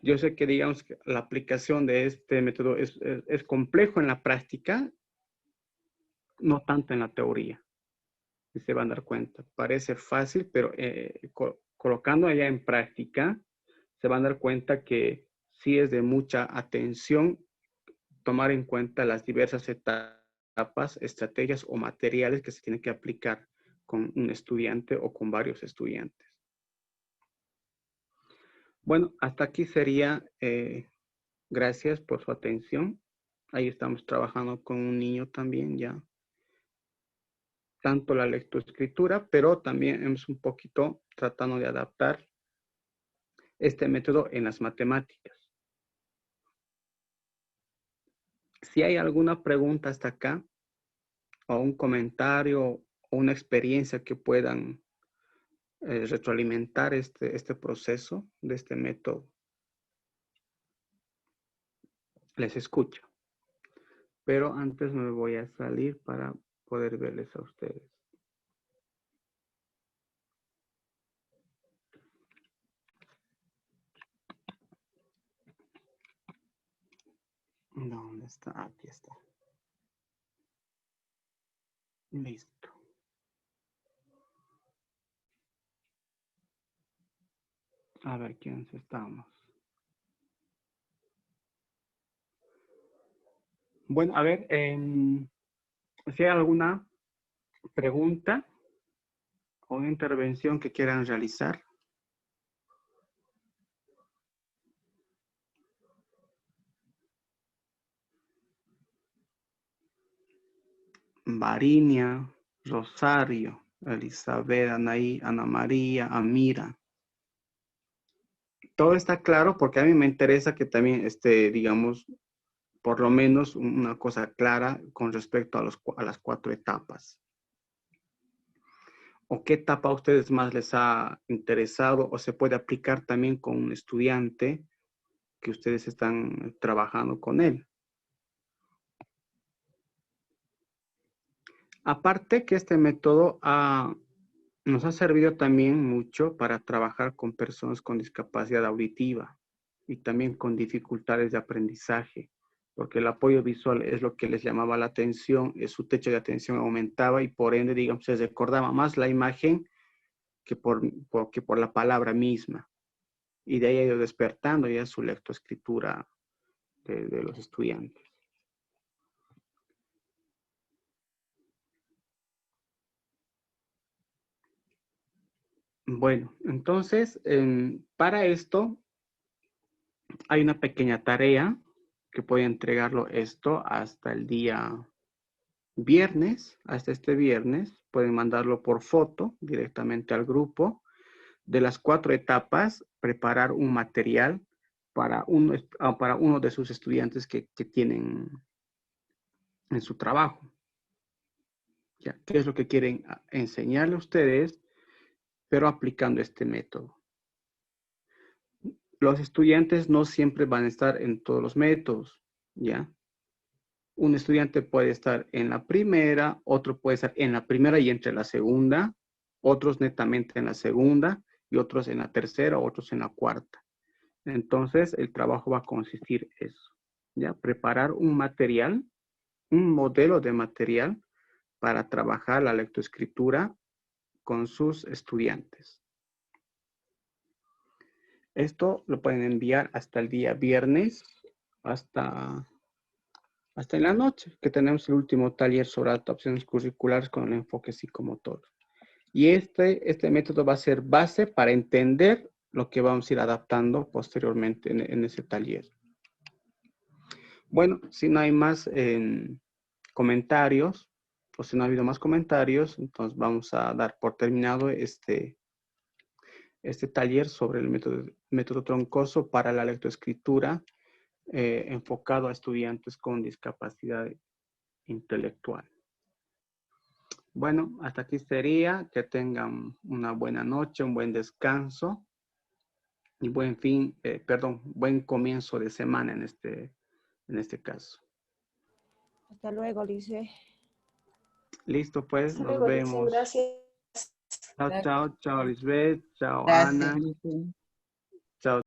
Yo sé que, digamos, que la aplicación de este método es complejo en la práctica, no tanto en la teoría. Y se van a dar cuenta. Parece fácil, pero colocando allá en práctica, se van a dar cuenta que sí es de mucha atención tomar en cuenta las diversas etapas, estrategias o materiales que se tienen que aplicar con un estudiante o con varios estudiantes. Bueno, hasta aquí sería, gracias por su atención. Ahí estamos trabajando con un niño también ya. Tanto la lectoescritura, pero también hemos un poquito tratando de adaptar este método en las matemáticas. Si hay alguna pregunta hasta acá, o un comentario, o una experiencia que puedan retroalimentar este proceso de este método, les escucho. Pero antes me voy a salir para poder verles a ustedes. ¿Dónde está? Aquí está. Listo. A ver quiénes estamos. Bueno, a ver, si hay alguna pregunta o intervención que quieran realizar. Varinia, Rosario, Elizabeth, Anaí, Ana María, Amira. Todo está claro porque a mí me interesa que también esté, digamos, por lo menos una cosa clara con respecto a las 4 etapas. ¿O qué etapa a ustedes más les ha interesado o se puede aplicar también con un estudiante que ustedes están trabajando con él? Aparte que este método nos ha servido también mucho para trabajar con personas con discapacidad auditiva y también con dificultades de aprendizaje, porque el apoyo visual es lo que les llamaba la atención, su techo de atención aumentaba y por ende, digamos, se recordaba más la imagen que por la palabra misma. Y de ahí ha ido despertando ya su lectoescritura de los estudiantes. Bueno, entonces, para esto hay una pequeña tarea que puede entregarlo esto hasta el día viernes, hasta este viernes. Pueden mandarlo por foto directamente al grupo. De las 4 etapas, preparar un material para uno de sus estudiantes que tienen en su trabajo. ¿Ya? ¿Qué es lo que quieren enseñarle a ustedes, pero aplicando este método? Los estudiantes no siempre van a estar en todos los métodos, ¿ya? Un estudiante puede estar en la primera, otro puede estar en la primera y entre la segunda, otros netamente en la segunda y otros en la tercera, otros en la cuarta. Entonces, el trabajo va a consistir en eso, ¿ya? Preparar un material, un modelo de material para trabajar la lectoescritura con sus estudiantes. Esto lo pueden enviar hasta el día viernes, hasta en la noche, que tenemos el último taller sobre adaptaciones curriculares con el enfoque psicomotor. Y este método va a ser base para entender lo que vamos a ir adaptando posteriormente en ese taller. Bueno, si no hay más comentarios, o si no ha habido más comentarios, entonces vamos a dar por terminado este taller sobre el método troncoso para la lectoescritura enfocado a estudiantes con discapacidad intelectual. Bueno, hasta aquí sería. Que tengan una buena noche, un buen descanso y buen comienzo de semana en este caso. Hasta luego, Lice. Listo, pues, Hasta nos luego, Licen, vemos. gracias. Chao, chao, chao, Lisbeth, chao, Gracias, Ana. Lice. Chao.